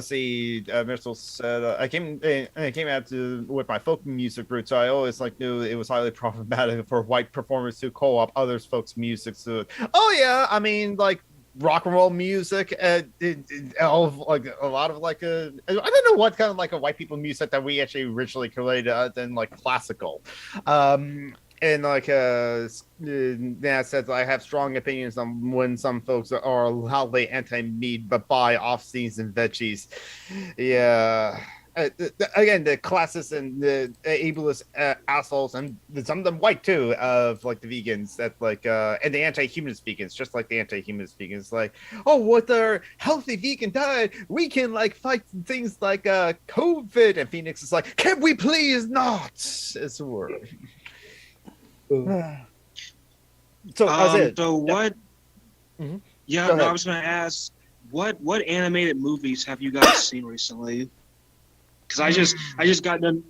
See, Mitchell said, I came out to with my folk music roots. So I always like knew it was highly problematic for white performers to co-op others folks' music. So, oh yeah, I mean like rock and roll music, all of, like a lot of like I don't know what kind of like a white people music that we actually originally created than like classical. And like Nat says, I have strong opinions on when some folks are loudly anti-meat but buy off-season veggies. Yeah. Again, the classists and the ableist assholes, and some of them white too, of like the vegans that like and the anti-humanist vegans, just like the anti-humanist vegans, like, oh, with our healthy vegan diet, we can like fight things like COVID. And Phoenix is like, can we please not? It's a word. So how's it? So what? Mhm. Yeah, Go no, I ahead. was gonna ask what animated movies have you guys seen recently? Because I just got done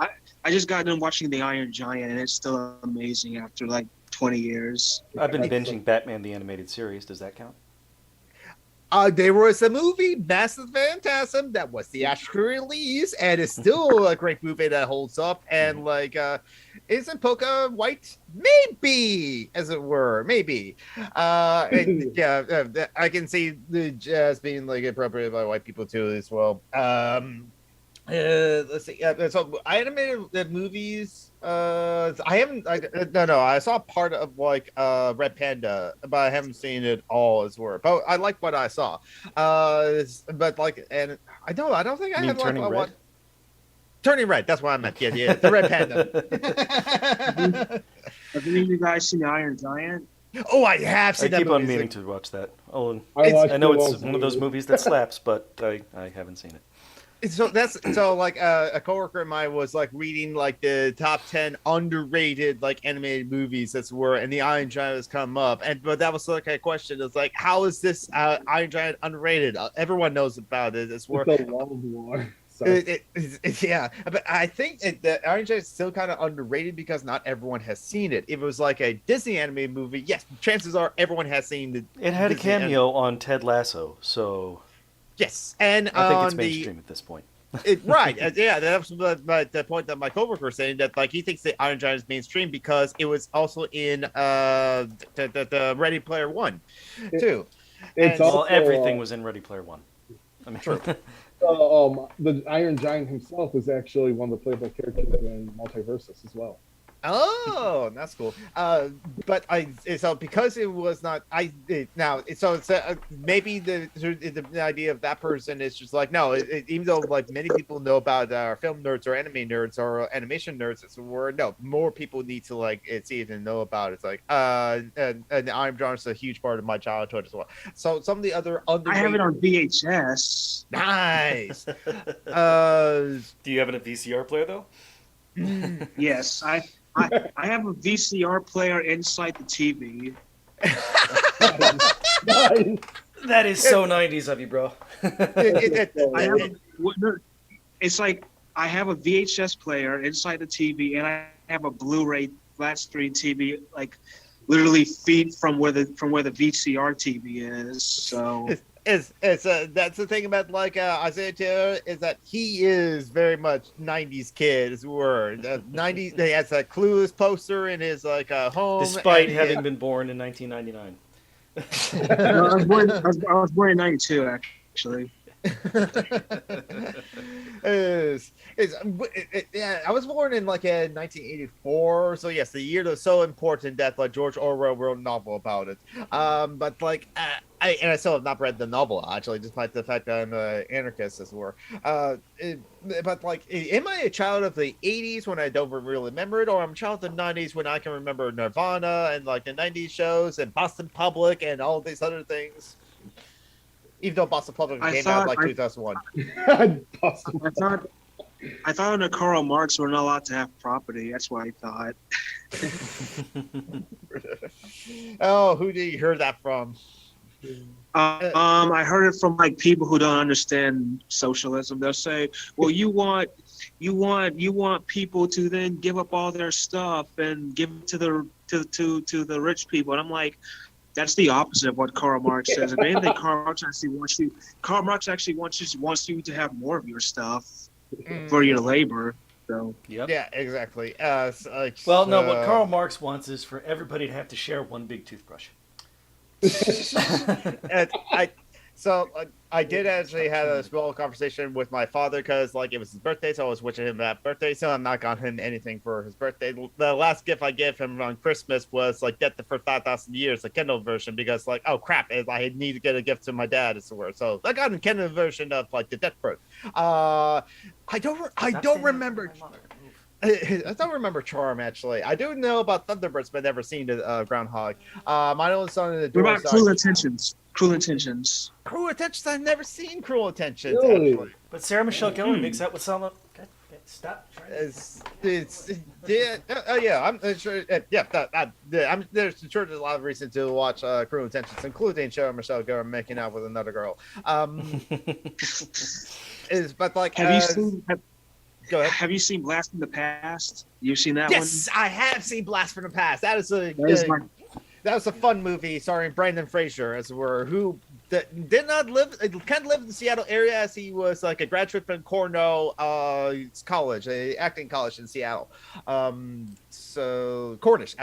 watching The Iron Giant, and it's still amazing after like 20 years. I've been Like, binging Batman the Animated Series. Does that count? There was a movie, Massive Phantasm, that was theatrically released, and it's still a great movie that holds up. And like, isn't Polka white? Maybe, as it were, maybe. I can see the jazz being like appropriated by white people too, as well. Let's see. So animated movies. I haven't. No. I saw part of like Red Panda, but I haven't seen it all as well. But I like what I saw. But like, and I don't. I don't think I You mean have like Turning Red? Turning Red. That's what I meant. Yeah, the Red Panda. Have any of you guys seen The Iron Giant? Oh, I have I seen that keep on movie. meaning to watch that. Oh, and watched I know it it's once. one of those movies that slaps, but I haven't seen it. So that's so like a coworker of mine was like reading like the top 10 underrated like animated movies that's were, and the Iron Giant has come up, and but that was like a question. It's like, how is this Iron Giant underrated? Everyone knows about it. It's where the World War. Sorry. Yeah, but I think the Iron Giant is still kind of underrated because not everyone has seen it. If it was like a Disney animated movie, yes, chances are everyone has seen the. It had a Disney anim- cameo on Ted Lasso, so Yes, and I think it's on the mainstream at this point. right, yeah, that's the point that my coworker was saying that like he thinks the Iron Giant is mainstream because it was also in the Ready Player One, too. It's And Well, also everything was in Ready Player One. I mean, True. the Iron Giant himself is actually one of the playable characters in Multiversus as well. Oh, that's cool. But so because it was not now so it's maybe the idea of that person is just like no even though like many people know about film nerds or anime nerds or animation nerds it's a word no more people need to like see it and know about it. It's like and Iron Giant is a huge part of my childhood as well. So some of the other I underrated have it on VHS. nice. do you have a VCR player though? Yes, I have a VCR player inside the TV. Nice. That is so 90s of you, bro. I have it's like I have a VHS player inside the TV, and I have a Blu-ray flat screen TV, like literally feet from where the VCR TV is. So It's that's the thing about like Isaiah Taylor is that he is very much 90s kid as were 90s he has a Clueless poster in his like home Despite having been born in 1999. no, I was born in '92 actually. Yeah, I was born in like 1984, so yes, the year was so important that like George Orwell wrote a novel about it. But like I still have not read the novel actually, despite the fact that I'm an anarchist as well. But like, am I a child of the '80s when I don't really remember it, or I'm a child of the '90s when I can remember Nirvana and like the '90s shows and Boston Public and all these other things? Even though Boston Public came out like 2001. I thought under Karl Marx we're not allowed to have property. That's what I thought. Oh, who did you hear that from? I heard it from like people who don't understand socialism. They'll say, "Well, you want people to then give up all their stuff and give it to the rich people." And I'm like, that's the opposite of what Karl Marx says. If anything, Karl Marx actually wants you to have more of your stuff for your labor. So Yep. Yeah, exactly. Well, no, what Karl Marx wants is for everybody to have to share one big toothbrush. And I did actually have a small conversation with my father because like it was his birthday, so I was wishing him that birthday. So I'm not got him anything for his birthday. The last gift I gave him on Christmas was like Death for 5,000 Years, the Kindle version, because like oh crap, I need to get a gift to my dad as well. So I got a Kindle version of like the Death Proof. I don't remember. I don't remember Charm actually. I do know about Thunderbirds, but never seen the Groundhog. My only son in the what door. about Cruel Intentions? Cruel Intentions. Cruel Intentions. I've never seen Cruel Intentions Really? actually. But Sarah Michelle Gellar makes out with Selma. Okay, stop. It's yeah. Yeah. I'm sure. There's sure there's a lot of reason to watch Cruel Intentions, including Sarah Michelle Gellar making out with another girl. But like Have you seen? Go ahead. Have you seen Blast from the Past? You've seen that Yes, I have seen Blast from the Past. That is a one? that was a fun movie starring Brandon Fraser as were who did not live kind of lived in the Seattle area as he was like a graduate from Cornell college, a acting college in Seattle. So Cornish,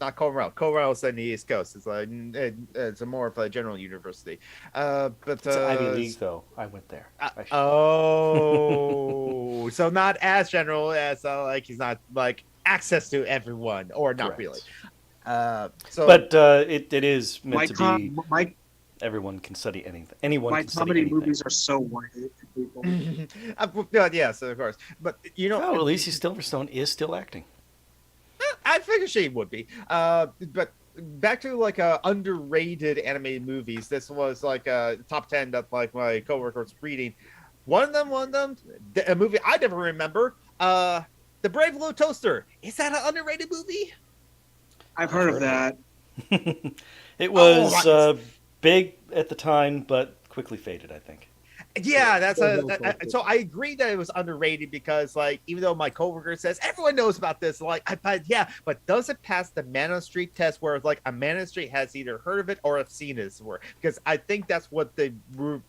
not Cornell. Cornell is on the East Coast. It's like it's a more of a general university. But It's Ivy League, though. I went there. Oh, so not as general as like he's not like access to everyone or not Correct. really. But it is meant to be. My Everyone can study anything. Anyone my can study comedy anything. movies are so white for people. Yes, of course. But you know, Oh, Alicia Silverstone is still acting. I figured she would be. But back to like underrated animated movies. This was like a top 10 that like my coworker was reading. One of them, a movie I never remember. The Brave Little Toaster. Is that an underrated movie? I've heard of that. It was big at the time, but quickly faded, I think. Yeah, that's Well, so I agree that it was underrated because like even though my coworker says everyone knows about this, like but does it pass the Man on the Street test where like a man on the street has either heard of it or have seen it as word? Because I think that's what the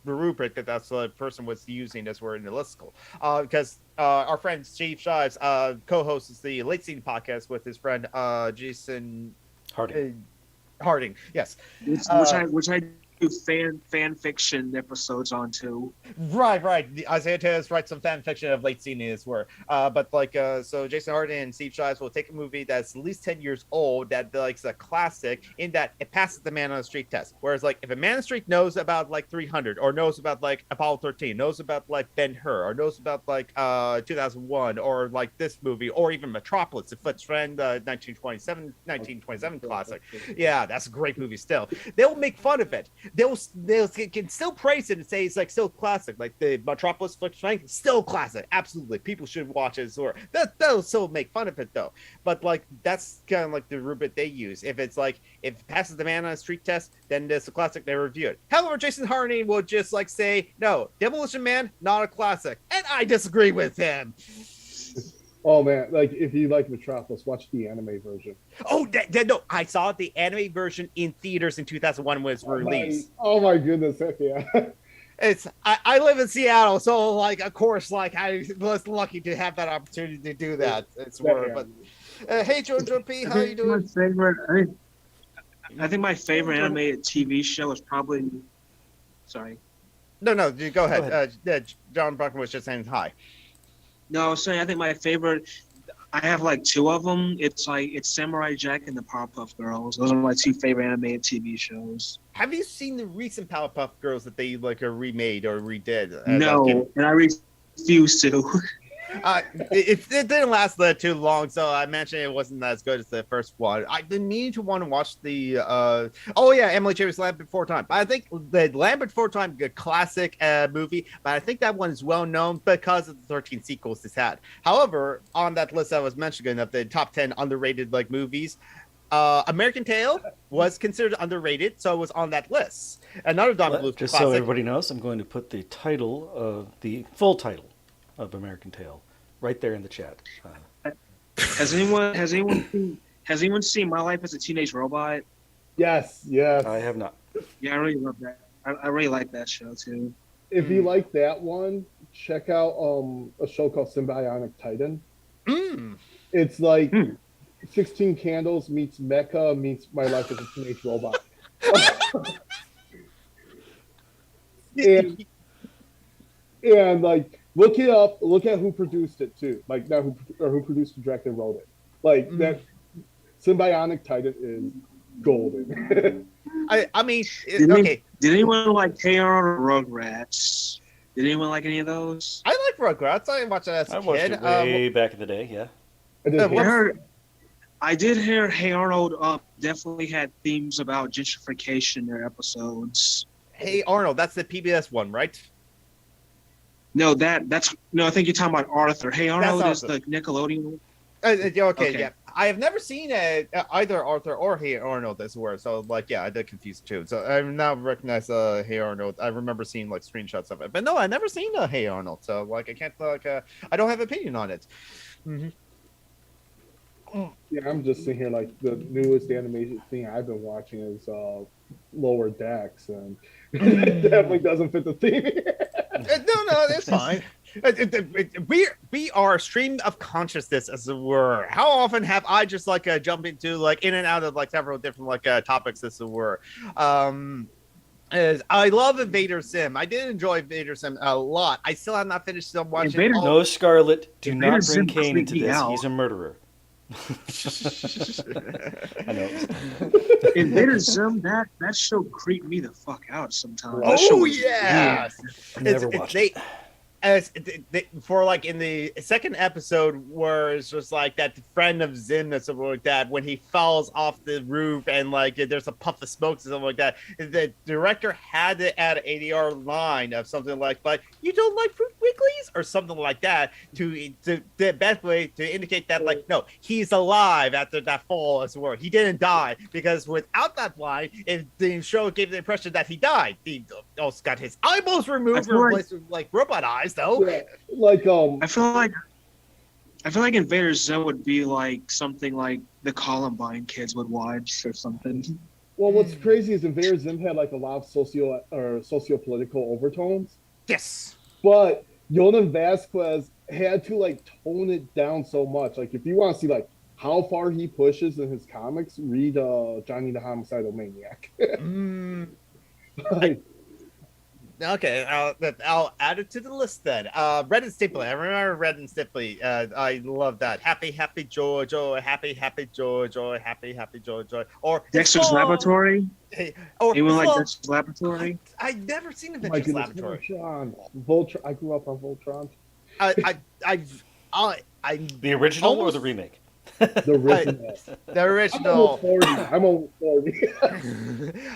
rubric that's the person was using as word in the listicle. Because our friend Steve Shives co-hosts the Late Scene podcast with his friend Jason Harding. Harding. Yes, which I do fan fiction episodes on too. Right. Isaiah Tez writes some fan fiction of late scene in his work. But like, so Jason Harding and Steve Shives will take a movie that's at least 10 years old that likes a classic in that it passes the Man on the Street test. Whereas like if a Man on the Street knows about like 300 or knows about like Apollo 13, knows about like Ben-Hur or knows about like 2001 or like this movie or even Metropolis, the Foot's Friend, 1927 classic. Yeah, that's a great movie still. They'll make fun of it. They'll can still praise it and say it's like still classic, like the Metropolis Frank, still classic. Absolutely, people should watch it. Or they'll still make fun of it though. But like that's kind of like the rubric they use. If it's like if it passes the Man on the Street test, then it's a classic. They review it. However, Jason Harding will just like say no, Demolition Man not a classic, and I disagree with him. Oh man, like if you like Metropolis, watch the anime version. Oh no, I saw the anime version in theaters in 2001 when it was released. Oh my goodness, heck yeah. It's I live in Seattle, so like of course, like I was lucky to have that opportunity to do that. It's word, but hey Jojo P, how you doing? I think my favorite animated TV show is probably. Sorry. No, you go ahead. John Buckman was just saying hi. No, I was saying I think my favorite. I have like two of them. It's Samurai Jack and the Powerpuff Girls. Those are my two favorite animated TV shows. Have you seen the recent Powerpuff Girls that they like remade or redid? No, and I refuse to. It didn't last too long, so I mentioned it wasn't as good as the first one. I didn't mean to want to watch the Emily Chambers Land Before Time. But I think the Land Before Time, a classic movie, but I think that one is well known because of the 13 sequels it's had. However, on that list I was mentioning of the top 10 underrated like movies, American Tail was considered underrated, so it was on that list. Another Don Bluth just classic. So everybody knows, I'm going to put the full title of American Tail right there in the chat. Has anyone seen My Life as a Teenage Robot? Yes. I have not. Yeah, I really love that. I really like that show too. If you like that one, check out a show called Symbionic Titan. It's like 16 Candles meets Mecha meets My Life as a Teenage Robot. and like look it up, look at who produced it too. Like not who produced and directed and wrote it. Like that Symbionic Titan is golden. I mean, okay. Did anyone like Hey Arnold or Rugrats? Did anyone like any of those? I like Rugrats. I watched that as a kid. I watched it way back in the day, yeah. I did hear Hey Arnold definitely had themes about gentrification in their episodes. Hey Arnold, that's the PBS one, right? No, I think you're talking about Arthur. Hey Arnold is the Nickelodeon one. Okay, yeah. I have never seen either Arthur or Hey Arnold as well, so like yeah, I did confuse too. So I now recognize Hey Arnold. I remember seeing like screenshots of it, but no, I never seen Hey Arnold. So like I can't I don't have an opinion on it. Mm-hmm. Yeah, I'm just sitting here like the newest animation thing I've been watching is Lower Decks, and it definitely doesn't fit the theme. No, it's fine. We are a stream of consciousness, as it were. How often have I just like jumped into like in and out of like several different like topics, as it were? I love Invader Sim. I did enjoy Invader Sim a lot. I still have not finished watching. No, Scarlet, do Invader not Sim bring Kane into this. out. He's a murderer. I know. Invader Zim, that show creeped me the fuck out sometimes. Oh yeah, Never watched it. as for like in the second episode where it's just like that friend of Zim or something like that, when he falls off the roof and like there's a puff of smoke or something like that, the director had to add an ADR line of something like you don't like fruit wigglies or something like that to the best way to indicate that like no, he's alive after that fall as well. He didn't die, because without that line, if the show gave the impression that he died, he also got his eyeballs removed and replaced with like robot eyes though. Yeah, like I feel like Invader Zim would be like something like the Columbine kids would watch or something. well, what's crazy is Invader Zim had like a lot of socio-political overtones, Yes. but Yonan Vasquez had to like tone it down so much. Like if you want to see like how far he pushes in his comics, read Johnny the Homicidal Maniac. Like, Okay, I'll add it to the list then. Red and Stimpy. I remember Red and Stimpy. I love that. Happy, happy, joy, joy, happy, happy, joy, joy, happy, happy, joy, joy. Or Dexter's Laboratory. Or Anyone like Dexter's Laboratory? I've never seen my Adventure's goodness, Laboratory. Voltron. I grew up on Voltron. I The original or almost- the remake? The original. the original. I'm almost 40.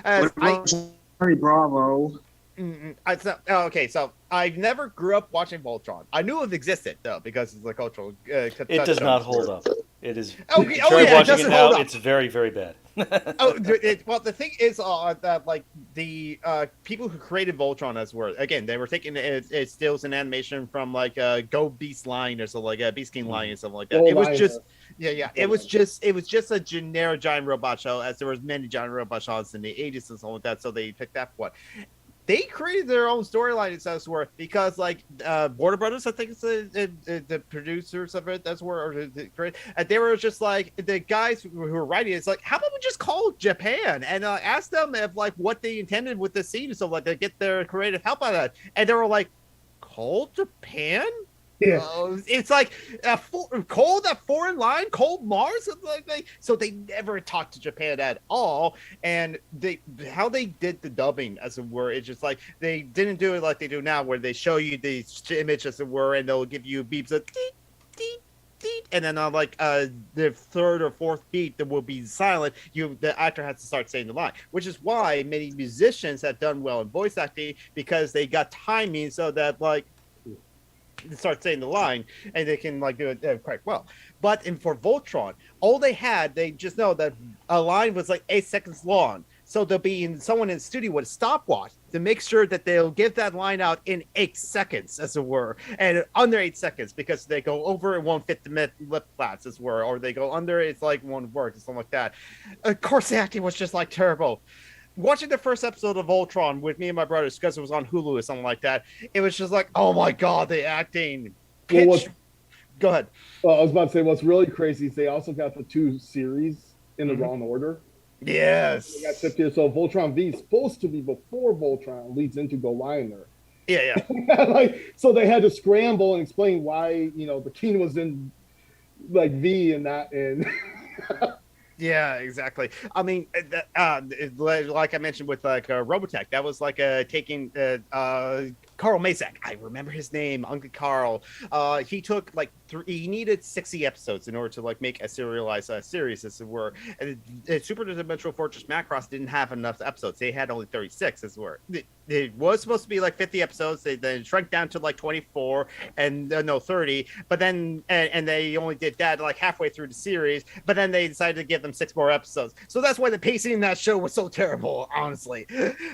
As What about Johnny Bravo? Okay, so I never grew up watching Voltron. I knew it existed though because it's a cultural. It does not hold up. It is. Okay, Try it watching it doesn't now. hold up. It's very, very bad. Well, the thing is that like the people who created Voltron as were again they were taking it stills and animation from like Go Beast Line or something like Beast King Line or something like that. Go It was Lion. just it was just a generic giant robot show, as there was many giant robot shows in the 80s and something like that. So they picked that one. They created their own storyline, as were because like Warner Brothers, I think it's the producers of it. That's where and they were just like the guys who were writing. It's like, how about we just call Japan and ask them if like what they intended with the scene, so like to get their creative help on that. And they were like, call Japan. Yeah. It's like cold that foreign line, cold Mars. So they never talked to Japan at all, and how they did the dubbing, as it were, it's just like they didn't do it like they do now, where they show you the image, as it were, and they'll give you beeps of deet, deet, deet, and then on like the third or fourth beat that will be silent, the actor has to start saying the line, which is why many musicians have done well in voice acting, because they got timing so that like start saying the line and they can like do it quite well. But for Voltron, all they just know that a line was like 8 seconds long, so there'll be someone in the studio with a stopwatch to make sure that they'll give that line out in 8 seconds, as it were, and under 8 seconds, because they go over, it won't fit the lip flats, as it were, or they go under, it's like won't work, or something like that. Of course, the acting was just like terrible. Watching the first episode of Voltron with me and my brothers, because it was on Hulu or something like that, it was just like, oh my god, the acting. Go ahead. Well, I was about to say, what's really crazy is they also got the 2 series in the wrong order. Yes. They got tipped here. So Voltron V is supposed to be before Voltron leads into Go Liner. Yeah. Like, so they had to scramble and explain why, the king was in like V and not in. Yeah, exactly. I mean, like I mentioned with like Robotech, that was like taking Carl Masak. I remember his name, Uncle Carl. He took like he needed 60 episodes in order to like make a serialized series, as it were. And Super Dimensional Fortress Macross didn't have enough episodes. They had only 36, as it were. It was supposed to be like 50 episodes. They then shrunk down to like 24 and 30. But then and they only did that like halfway through the series. But then they decided to give them 6 more episodes. So that's why the pacing in that show was so terrible, honestly.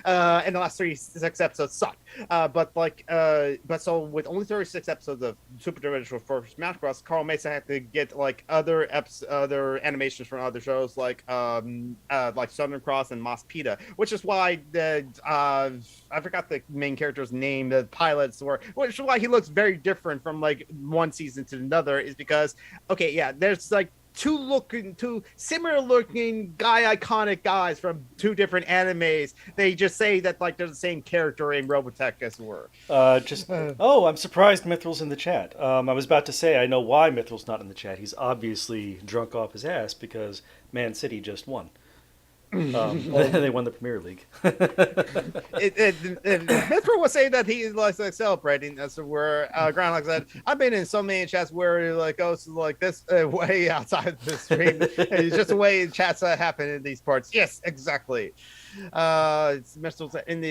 And the last 36 episodes sucked. But so with only 36 episodes of Super Dimensional Fortress Macross, Carl Mason had to get like other animations from other shows like Southern Cross and Moss Pita, which is why I forgot the main character's name, the pilots were, which is why he looks very different from like one season to another, is because there's like two similar looking iconic guys from 2 different animes. They just say that like they're the same character in Robotech, as it were. I'm surprised Mithril's in the chat. I was about to say, I know why Mithril's not in the chat. He's obviously drunk off his ass because Man City just won. They won the Premier League. Mithra was saying that he likes like celebrating as where Ground like said, I've been in so many chats where it like goes like this way outside the stream. And it's just the way chats happen in these parts. Yes, exactly. In the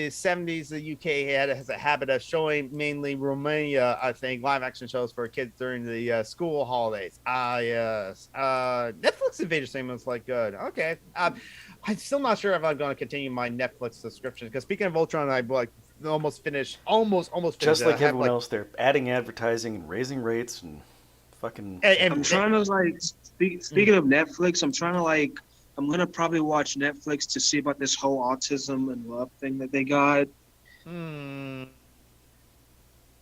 70s, the UK has a habit of showing mainly Romania, I think, live action shows for kids during the school holidays. Yes. Netflix Invader Sim was like good. Okay. I'm still not sure if I'm going to continue my Netflix subscription because speaking of Ultron, I like almost finished. Just like everyone else, they're adding advertising and raising rates and fucking. I'm trying to like speaking of Netflix. I'm gonna probably watch Netflix to see about this whole autism and love thing that they got. I'm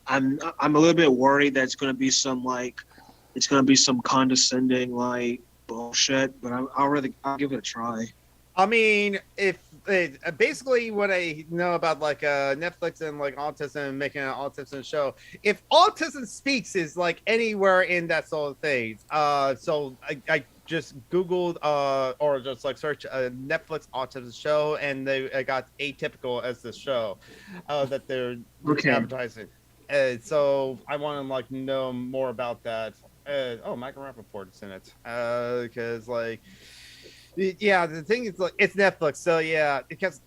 a little bit worried that it's gonna be some condescending like bullshit, but I'll give it a try. I mean, if basically what I know about like Netflix and like autism and making an autism show, if autism speaks is like anywhere in that sort of thing. So I just Googled or just like search a Netflix autism show, and they got Atypical as the show that they're advertising. So I want to like know more about that. Michael Rappaport is in it because like. Yeah, the thing is, like, it's Netflix, so yeah, because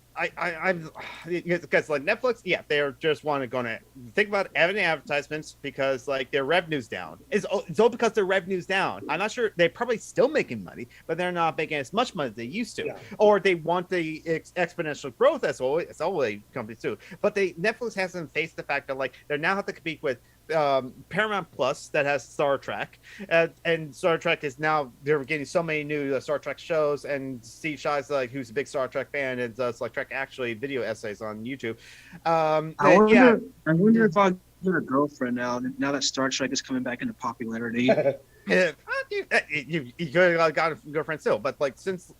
because like Netflix, yeah, they're just going to think about having advertisements because like their revenue's down. It's all because their revenue's down. I'm not sure they're probably still making money, but they're not making as much money as they used to, or they want the exponential growth as always companies do. But Netflix hasn't faced the fact that like they now have to compete with Paramount Plus that has Star Trek, and Star Trek is now they're getting so many new Star Trek shows, and Steve Shai's like who's a big Star Trek fan and does like Trek actually video essays on YouTube. I wonder if I'll get a girlfriend now that Star Trek is coming back into popularity. You got a girlfriend still, but like since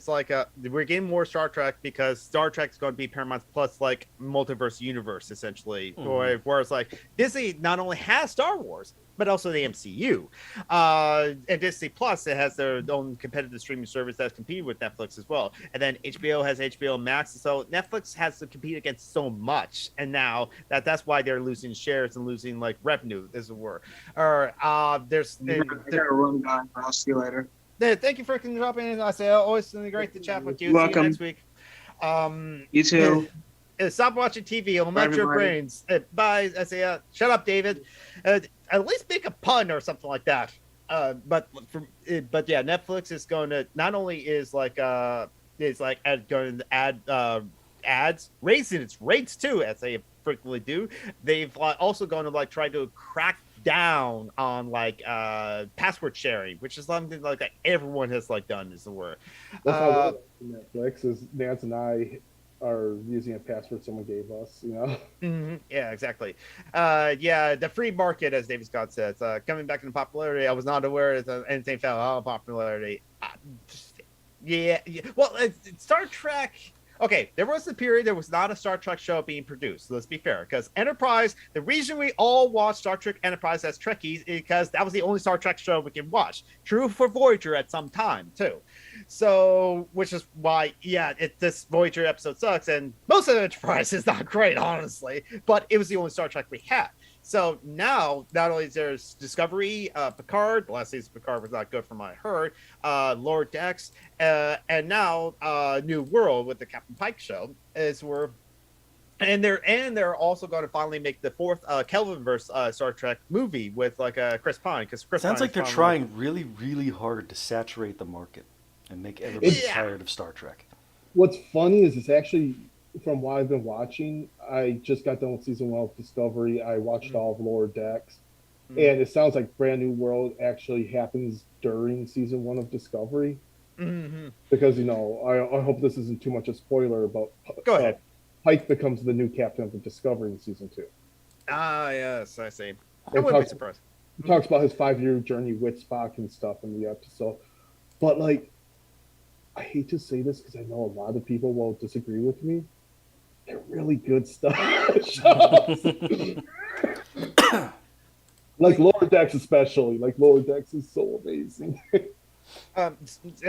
like we're getting more Star Trek because Star Trek is going to be Paramount Plus like multiverse universe essentially, whereas like Disney not only has Star Wars but also the MCU, and Disney Plus it has their own competitive streaming service that's competing with Netflix as well, and then HBO has HBO Max, so Netflix has to compete against so much, and now that's why they're losing shares and losing like revenue as it were. Or there's I gotta run, guys. I'll see you later. Thank you for dropping in. I say always great to chat with you. Welcome. See you next week. You too. Stop watching TV. It'll melt your brains. Bye. I say, shut up, David. At least make a pun or something like that. But yeah, Netflix is going to not only is like going to add ads, raising its rates too, as they frequently do. They've also going to like try to crack down on like password sharing, which is something like that everyone has like done is the word. That's how Netflix is. Nance and I are using a password someone gave us, you know. Mm-hmm. Yeah, exactly. The free market, as David Scott says, coming back into popularity. I was not aware that anything fell out of popularity. Well, Star Trek. Okay, there was a period there was not a Star Trek show being produced. Let's be fair, because Enterprise, the reason we all watched Star Trek Enterprise as Trekkies is because that was the only Star Trek show we could watch. True for Voyager at some time too. So, which is why, this Voyager episode sucks, and most of the Enterprise is not great, honestly. But it was the only Star Trek we had. So now, not only is there's Discovery, Picard, the last season of Picard was not good from what I heard, Lower Decks, and now New World with the Captain Pike show and they're also going to finally make the fourth Kelvinverse Star Trek movie with like Chris Pine, because Chris sounds like they're trying really, really hard to saturate the market and make everybody tired of Star Trek. What's funny is it's actually, from what I've been watching, I just got done with season 1 of Discovery. I watched all of Lower Decks, and it sounds like Brand New World actually happens during season 1 of Discovery. Mm-hmm. Because I hope this isn't too much a spoiler, but go ahead. Pike becomes the new captain of the Discovery in season 2. Ah, yes, I see. I wouldn't be surprised. He talks about his 5-year journey with Spock and stuff in the episode, but like, I hate to say this because I know a lot of people will disagree with me. They're really good stuff. Like Lower Decks especially. Like Lower Decks is so amazing.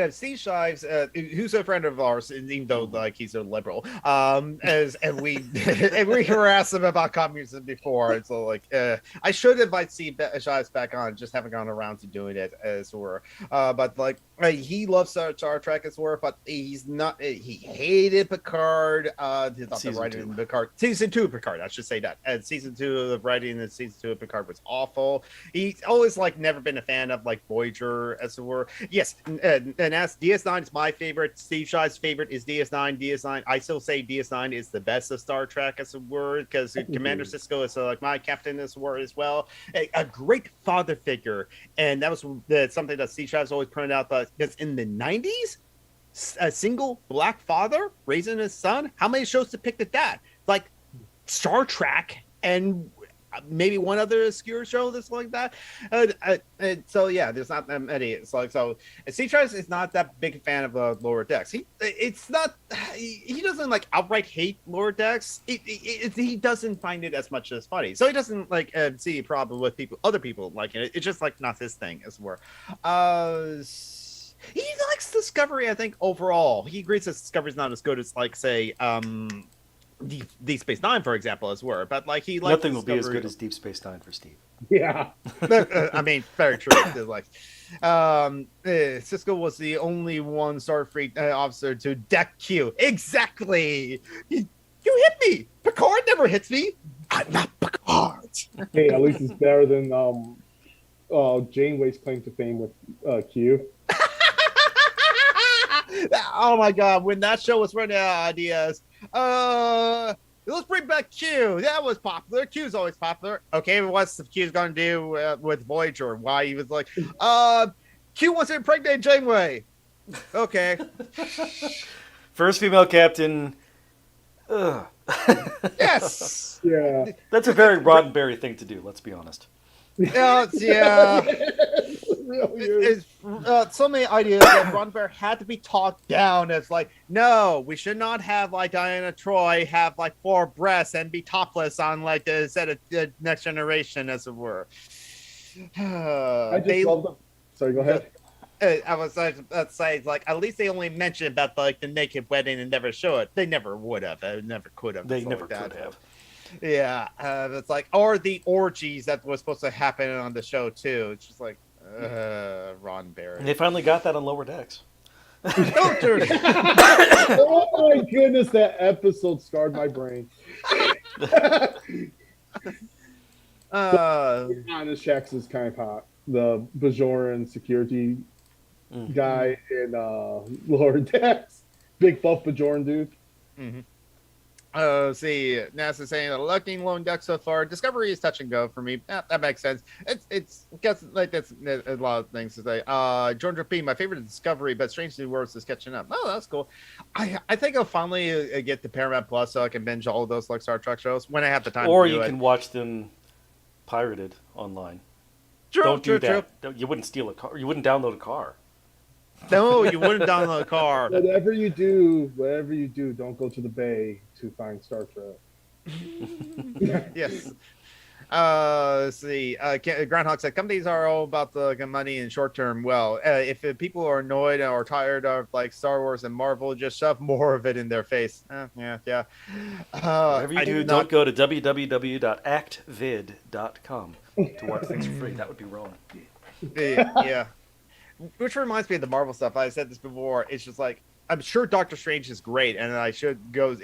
Steve Shives, who's a friend of ours, and even though like he's a liberal, and we and we harassed him about communism before, and so like I should invite Steve Shives back on, just haven't gone around to doing it as were. But like he loves Star Trek as were, but he's not. He hated Picard. He thought the writing in Picard, season 2 of Picard, I should say that, and season 2 of writing in season 2 of Picard was awful. He's always like never been a fan of like Voyager as it were. Yes, and as DS9 is my favorite. Steve Shive's favorite is DS9. DS9, I still say DS9 is the best of Star Trek as a word, because Commander Sisko is like my captain as a word as well. A great father figure, and that was something that Steve Shive's always pointed out. Because in the 90s, a single black father raising his son. How many shows depicted that? Like Star Trek and maybe one other obscure show that's like that. So yeah, there's not that many. It's like, so Steve Travis is not that big a fan of Lower Decks. He doesn't like outright hate Lower Decks. He doesn't find it as much as funny, so he doesn't like see a problem with other people liking it. It's just like not his thing as well. He likes Discovery, I think, overall. He agrees that Discovery's not as good as, like, say, Deep Space Nine, for example, as were. But, like, he likes Nothing will be as good as Deep Space Nine for Steve. Yeah. I mean, very true. Like, Sisko was the only one Starfleet officer to deck Q. Exactly! You hit me! Picard never hits me! I'm not Picard! Hey, at least it's better than Janeway's claim to fame with Q. Oh my god, when that show was running out of ideas, let's bring back Q. That was popular. Q's always popular. Okay, what's Q's gonna do with Voyager? Why he was like, Q wants to impregnate Janeway. Okay. First female captain. Yes. Yeah. That's a very Roddenberry thing to do, let's be honest. Yeah. It's so many ideas that Roddenberry had to be talked down. It's like, no, we should not have like Diana Troy have like 4 breasts and be topless on like the set of the Next Generation, as it were. I just love them. Sorry, go ahead. I was say like at least they only mentioned about like the naked wedding and never show it. They never would have. They never could have. They never could have. Yeah, it's like, or the orgies that was supposed to happen on the show too. It's just like, Ron Barrett. And they finally got that on Lower Decks. Oh my goodness, that episode scarred my brain. Honest Shax is kind of hot. The Bajoran security guy in Lower Decks. Big buff Bajoran dude. Mm-hmm. See, NASA saying a looking lone deck so far. Discovery is touch and go for me. That makes sense. It's guess like that's a lot of things to say. Jordan P, my favorite is Discovery, but Strange New Worlds is catching up. Oh, that's cool. I think I'll finally get the Paramount Plus so I can binge all of those like Star Trek shows when I have the time. Or to do you it. can watch them pirated online. Don't do that. You wouldn't steal a car. You wouldn't download a car. No, you wouldn't download a car. Whatever you do, don't go to the bay to find Star Trek. Yes. Let's see. Groundhog said companies are all about the money and short term. Well, if people are annoyed or tired of like Star Wars and Marvel, just shove more of it in their face. Yeah. Whatever you do, don't go to www.actvid.com to watch things for free. That would be wrong. Yeah. Which reminds me of the Marvel stuff. I said this before. It's just like, I'm sure Doctor Strange is great, and I should go.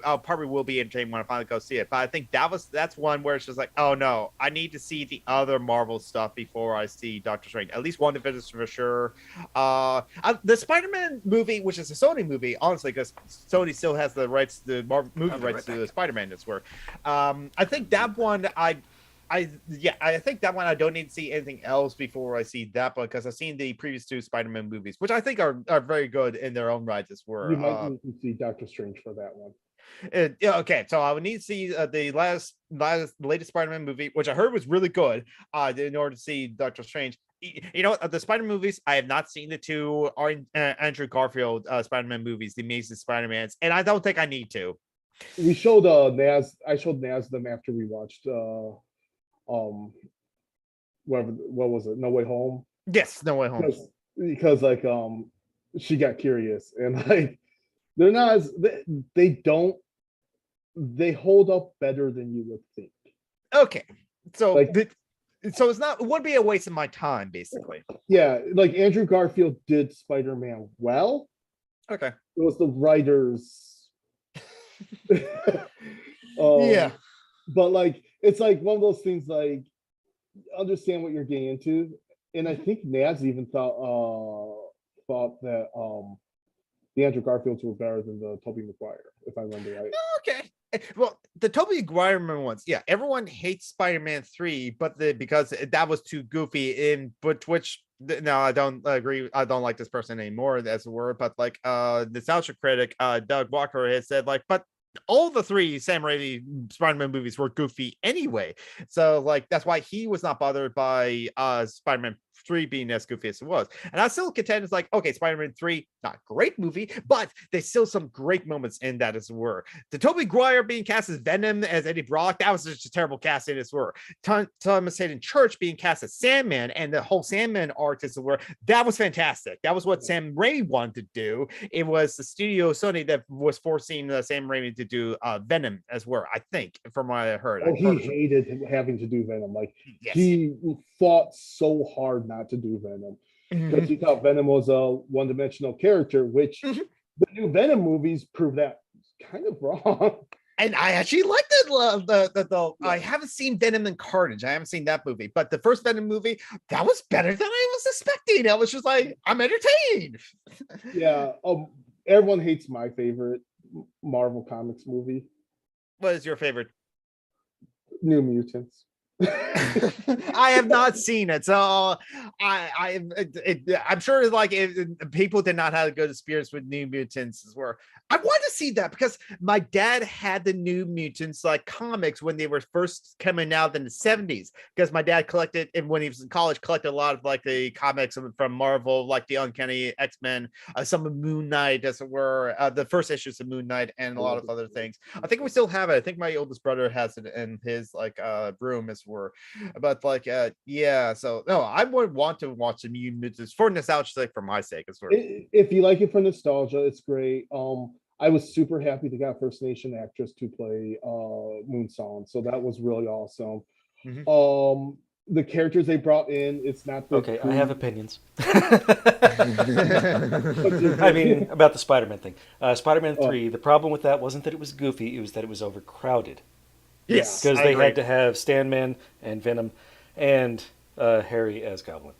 I'll probably will be entertained when I finally go see it. But I think that's one where it's just like, oh no, I need to see the other Marvel stuff before I see Doctor Strange. At least one of it is for sure. The Spider-Man movie, which is a Sony movie, honestly, because Sony still has the rights, the Marvel movie rights to the Spider-Man. That's where. I think that one I think that one I don't need to see anything else before I see that one, because I've seen the previous 2 Spider-Man movies, which I think are very good in their own right as well. You might need to see Doctor Strange for that one. Okay, so I would need to see the latest Spider-Man movie, which I heard was really good, in order to see Doctor Strange. You know, the Spider-Man movies, I have not seen the 2 Andrew Garfield Spider-Man movies, the Amazing Spider-Mans, and I don't think I need to. We showed Naz. I showed Naz them after we watched what was it? No Way Home. Yes, No Way Home. because like she got curious and like they're not as they don't they hold up better than you would think. Okay, so Like so it's not, it wouldn't be a waste of my time, basically. yeah, like Andrew Garfield did Spider-Man well. Okay. It was the writers. Yeah. But like it's like one of those things like understand what you're getting into. And I think Nads even thought that the Andrew Garfields were better than the Tobey Maguire, if I remember right. Okay. Well, the Tobey Maguire ones, yeah, everyone hates Spider-Man 3, but because that was too goofy in but which no, I don't agree. I don't like this person anymore as a word, but like the nostalgia critic Doug Walker has said like, but all the three Sam Raimi Spider-Man movies were goofy anyway. So like that's why he was not bothered by Spider-Man 3 being as goofy as it was. And I still contend it's like, okay, Spider-Man 3, not great movie, but there's still some great moments in that as it were. The Tobey Maguire being cast as Venom as Eddie Brock, that was just a terrible casting as it were. Thomas Hayden Church being cast as Sandman and the whole Sandman art as it were, that was fantastic. That was what Sam Raimi wanted to do. It was the studio Sony that was forcing Sam Raimi to do Venom as well, I think, from what I heard. Oh, he hated having to do Venom. Like yes. He fought so hard not to do Venom because he thought Venom was a one-dimensional character, which the new Venom movies prove that kind of wrong. And I actually liked it. I haven't seen Venom and Carnage. I haven't seen that movie, but the first Venom movie, that was better than I was expecting. I was just like, I'm entertained. Yeah. Everyone hates my favorite Marvel Comics movie. What is your favorite? New Mutants. I have not seen it, so I'm sure like people did not have a good experience with New Mutants as well. I want to see that because my dad had the New Mutants like comics when they were first coming out in the 70s, because my dad collected, and when he was in college, collected a lot of like the comics from Marvel, like the Uncanny X-Men, some of Moon Knight as it were, the first issues of Moon Knight, and a lot of other things. I think we still have it. I think my oldest brother has it in his like room as were, but like yeah, so no, I would want to watch the New Mutants for nostalgia's sake, for my sake as well. If you like it for nostalgia, it's great. I was super happy they got First Nation actress to play Moonsong, so that was really awesome. The characters they brought in, it's not the okay. I have opinions. I mean, about the Spider-Man thing. Spider-Man 3, the problem with that wasn't that it was goofy, it was that it was overcrowded. Yes, because they had to have Sandman and Venom and Harry as Goblin.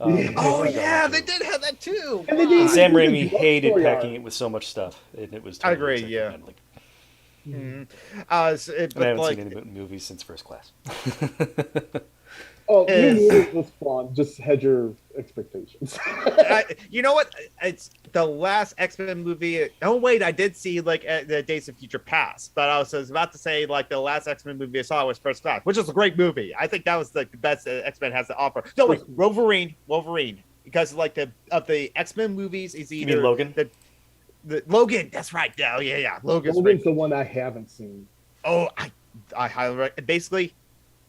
Oh yeah, they did have that too. And Sam Raimi hated packing it with so much stuff, and it was. Totally I agree. Yeah. I haven't like, seen any movies since First Class. Oh, it was fun. Just had your expectations. You know what? It's the last X-Men movie. Oh wait, I did see like the Days of Future Past, but I was about to say like the last X-Men movie I saw was First Class, which is a great movie. I think that was the best X-Men has to offer. No wait, Wolverine, because like the X-Men movies is either you mean Logan. The Logan. That's right. Yeah. Logan's the one I haven't seen. Oh, I highly recommend. Basically,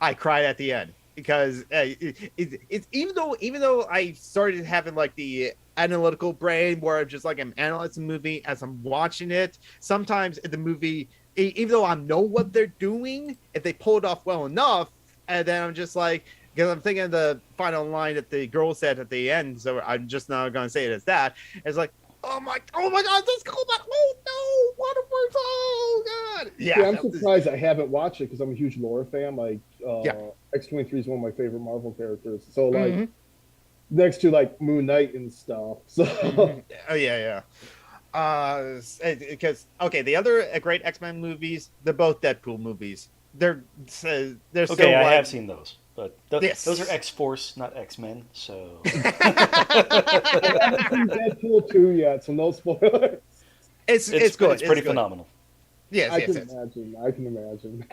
I cried at the end. Because it's even though I started having like the analytical brain where I'm just like I'm analyzing the movie as I'm watching it, sometimes the movie, even though I know what they're doing, if they pull it off well enough, and then I'm just like, because I'm thinking of the final line that the girl said at the end, so I'm just not going to say it as that. It's like, oh my god, this callback! Oh no, Waterworks! Oh god! Yeah, I'm surprised I haven't watched it because I'm a huge lore fan. Like, X-23 is one of my favorite Marvel characters. So like, next to like Moon Knight and stuff. So oh yeah. Because the other great X-Men movies, they're both Deadpool movies. They're okay. Still I have seen those. But those are X-Force, not X-Men, so... I haven't seen Deadpool 2 yet, so no spoilers. It's good. It's pretty phenomenal. Yes, I can imagine.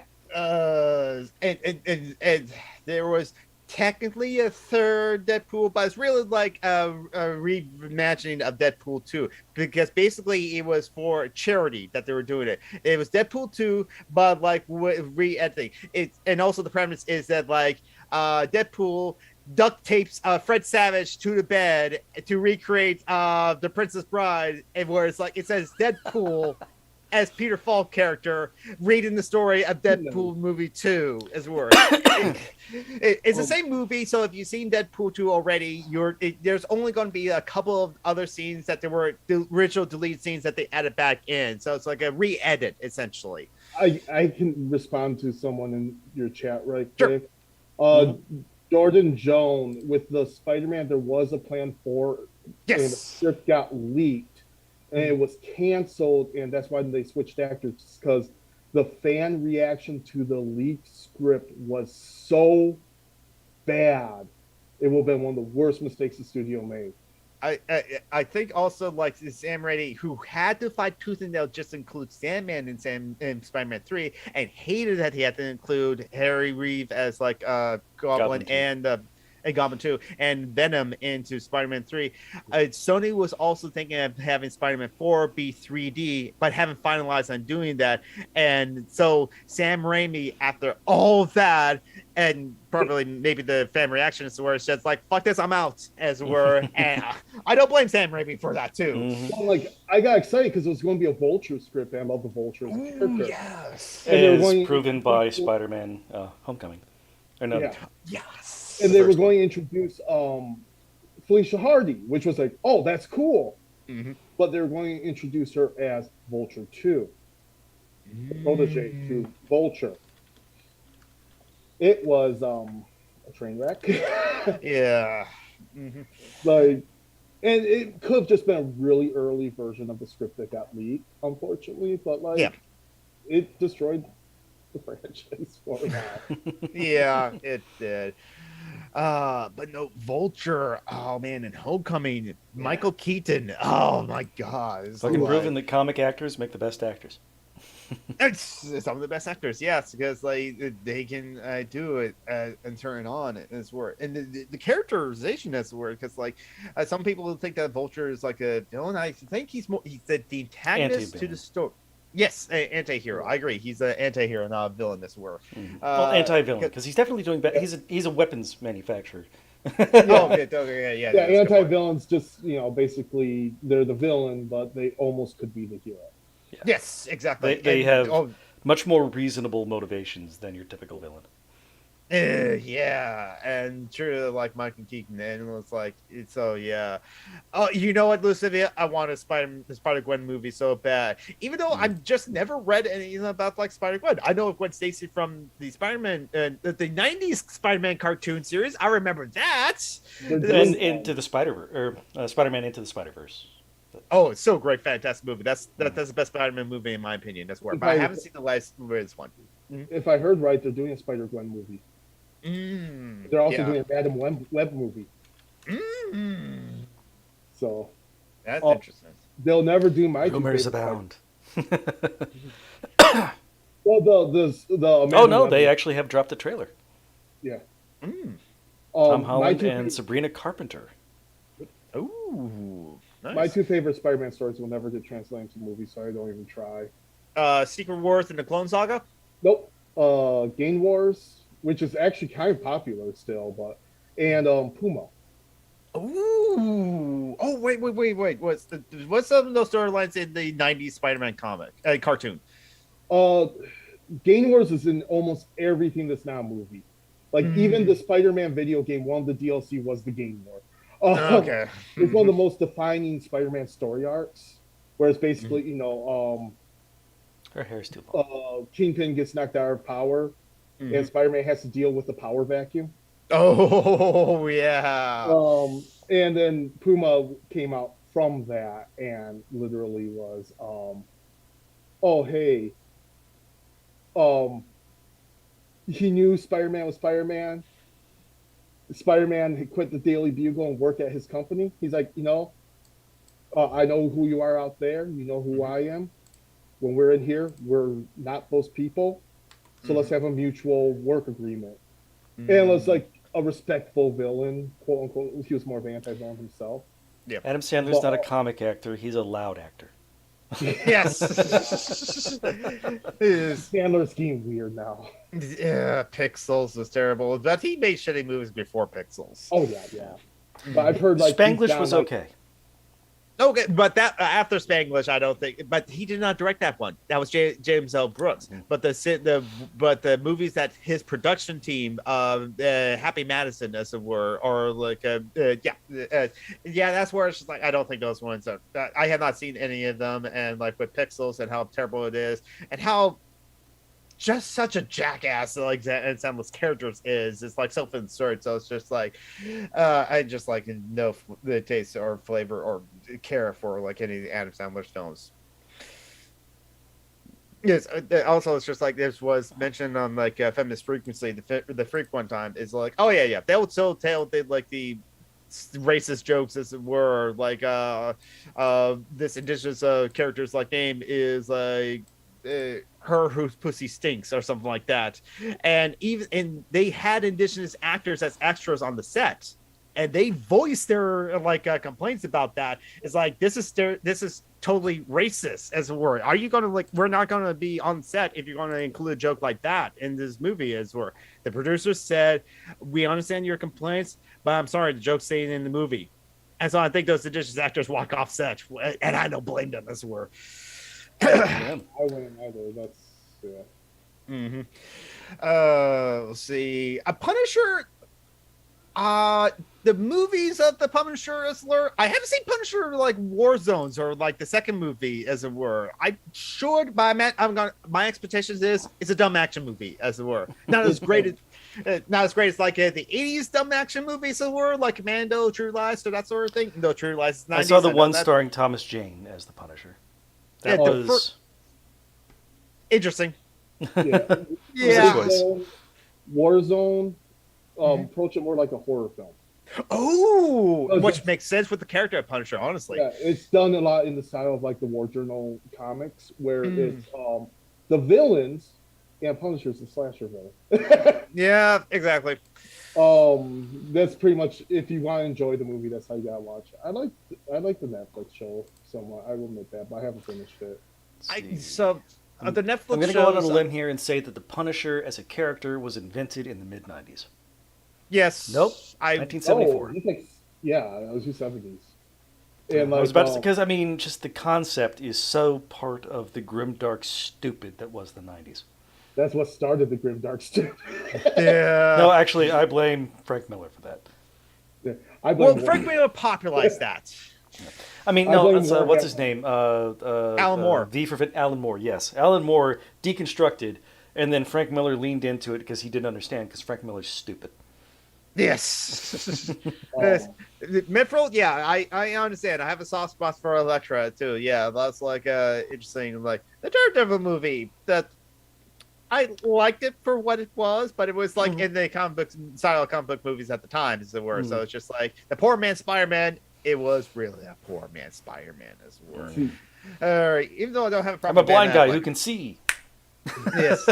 And there was technically a third Deadpool, but it's really like a reimagining of Deadpool 2, because basically it was for charity that they were doing it. It was Deadpool 2, but like re-editing it, and also the premise is that like Deadpool duct tapes Fred Savage to the bed to recreate the Princess Bride, and where it's like it says Deadpool as Peter Falk character reading the story of Deadpool movie 2 as well. It's the same movie, so if you've seen Deadpool 2 already, there's only going to be a couple of other scenes that there were the original deleted scenes that they added back in. So it's like a re-edit essentially. I can respond to someone in your chat right Sure. quick. Jordan Jones with the Spider-Man, there was a plan for, and the script got leaked, and it was canceled, and that's why they switched actors, because the fan reaction to the leaked script was so bad. It will have been one of the worst mistakes the studio made. I think also like Sam Raimi, who had to fight tooth and nail just include Sandman in Spider-Man 3, and hated that he had to include Harry Reeve as like Goblin and Goblin 2 and Venom into Spider-Man 3. Sony was also thinking of having Spider-Man 4 be 3D, but haven't finalized on doing that. And so Sam Raimi, after all of that, and probably maybe the fan reaction is where it's just like, fuck this, I'm out, as it were. And I don't blame Sam Raimi for that too. Well, like, I got excited because it was going to be a Vulture script, and I love the Vulture as a character. Yes. And they were As going proven by Spider-Man Homecoming. Or no. Yeah. Yes. And they were going to introduce Felicia Hardy, which was like, oh, that's cool. But they were going to introduce her as Vulture 2. Protege to Vulture. It was a train wreck. Yeah. Like, and it could have just been a really early version of the script that got leaked, unfortunately. But like, it destroyed the franchise for now. Yeah, it did. But no, Vulture. Oh man, and Homecoming, Michael Keaton. Oh my God, it's Fucking like, proven that comic actors make the best actors. it's some of the best actors, yes, because like they can do it and turn it on as word, and the characterization as word, because like some people think that Vulture is like a villain. I think he's the antagonist to the story. Yes, anti-hero. I agree. He's an anti-hero, not a villain. This word. Well, anti-villain, because he's definitely doing better. He's a weapons manufacturer. Yeah, anti-villains just, basically they're the villain, but they almost could be the hero. Yeah. Yes, exactly. They have much more reasonable motivations than your typical villain. Yeah, and true, like Michael Keaton, and it was like, so yeah. Oh, you know what, Lucivia? I want a Spider-Gwen movie so bad, even though I've just never read anything about like Spider-Gwen. I know Gwen Stacy from the Spider-Man, the '90s Spider-Man cartoon series. I remember that. And into the Spider-Verse, or Spider-Man Into the Spider-Verse. Oh, it's so great, fantastic movie. That's the best Spider-Man movie in my opinion. That's where, but I haven't seen the latest one. If I heard right, they're doing a Spider-Gwen movie. They're also doing a Madam Web movie. So that's interesting. They'll never do my rumors abound. Well, oh no, they actually have dropped the trailer. Yeah. Tom Holland and Sabrina Carpenter. Ooh, nice. My two favorite Spider-Man stories will never get translated into movies, so I don't even try. Secret Wars and the Clone Saga? Nope. Game Wars, which is actually kind of popular still, and Puma. Ooh. Oh, wait. What's some of those storylines in the '90s Spider-Man comic cartoon? Game Wars is in almost everything that's now a movie. Like even the Spider-Man video game, one of the DLC was the Game War. Okay. It's one of the most defining Spider-Man story arcs, where it's basically, her hair's too long. Kingpin gets knocked out of power, and Spider-Man has to deal with the power vacuum. Oh yeah. And then Puma came out from that and literally was, he knew Spider-Man was Spider-Man. Spider-Man had quit the Daily Bugle and worked at his company. He's like, I know who you are out there. You know who I am. When we're in here, we're not those people. So let's have a mutual work agreement. And it was like a respectful villain, quote unquote. He was more of an anti-villain himself. Yeah. Adam Sandler's not a comic actor. He's a loud actor. Yes. His, Sandler's getting weird now. yeah, Pixels was terrible, but he made shitty movies before Pixels. Oh yeah, yeah. But I've heard like he's Spanglish down, was like, okay. Okay, but that after Spanglish, I don't think. But he did not direct that one. That was James L. Brooks. But the movies that his production team, Happy Madison, as it were, or like yeah, that's where it's just like I don't think those ones are. I have not seen any of them, and like with Pixels and how terrible it is, and how just such a jackass like Sandler's characters is. It's like self-insert, so it's just like I just like no the taste or flavor or care for like any of the Adam Sandler's films. Yes, also it's just like this was mentioned on like Feminist Frequency. The freak one time is like, oh yeah, they would so tell did like the racist jokes as it were, like this indigenous character's like name is like her whose pussy stinks or something like that, and they had indigenous actors as extras on the set, and they voiced their like complaints about that. It's like this is totally racist as it were. Are you gonna like we're not gonna be on set if you're gonna include a joke like that in this movie as were. The producers said we understand your complaints, but I'm sorry, the joke's staying in the movie. And so I think those indigenous actors walk off set, and I don't blame them as it were. I wouldn't either. That's yeah. Mm-hmm. Let's see. A Punisher. The movies of the Punisher as lure. I haven't seen Punisher like War Zones or like the second movie as it were. I should, but my expectations is it's a dumb action movie as it were. Not as great as like the 80s dumb action movies as it were, like Commando, True Lies, so that sort of thing. No, True Lies is 90s. I saw the one starring Thomas Jane as the Punisher. That was interesting. Yeah. Yeah. Warzone, approach it more like a horror film. Oh, which makes sense with the character of Punisher, honestly. Yeah, it's done a lot in the style of like the War Journal comics, where it's the villains and Punisher's the slasher villain. Yeah, exactly. That's pretty much if you want to enjoy the movie, that's how you gotta watch it. I like the Netflix show somewhat. I will admit that, but I haven't finished it. The Netflix I'm going to go out on a limb here and say that the Punisher as a character was invented in the mid '90s. Yes. Nope. 1974. Yeah, it was the 70s. And like, I was about to say, because I mean, just the concept is so part of the grimdark stupid that was the '90s. That's what started the grimdark stupid. Yeah. No, actually, I blame Frank Miller for that. Yeah, Frank Miller popularized that. I mean, no, what's his name? Alan Moore. Alan Moore, yes. Alan Moore deconstructed, and then Frank Miller leaned into it because he didn't understand, because Frank Miller's stupid. Yes. Mithril, yeah, I understand. I have a soft spot for Elektra, too. Yeah, that's like interesting. Like, the Daredevil movie, that I liked it for what it was, but it was like in the comic book style of comic book movies at the time, as it were. So it's just like the poor man Spider-Man. It was really a poor man Spider-Man, as it were. All right, even though I don't have a problem. I'm a blind guy who can see. Yes.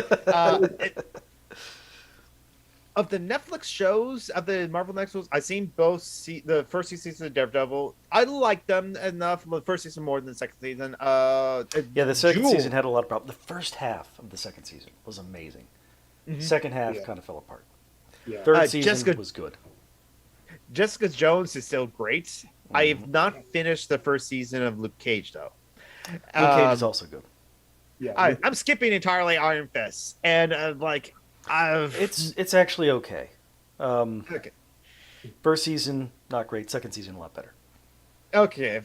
Of the Netflix shows, of the Marvel Netflix, I've seen both the first two seasons of Daredevil. I like them enough. The first season more than the second season. Yeah, the second season had a lot of problems. The first half of the second season was amazing. Second half kind of fell apart. Yeah. Third season was good. Jessica Jones is still great. I have not finished the first season of Luke Cage, though. Luke Cage is also good. Yeah, I'm skipping entirely Iron Fist, and it's actually okay. Okay. First season not great. Second season a lot better. Okay.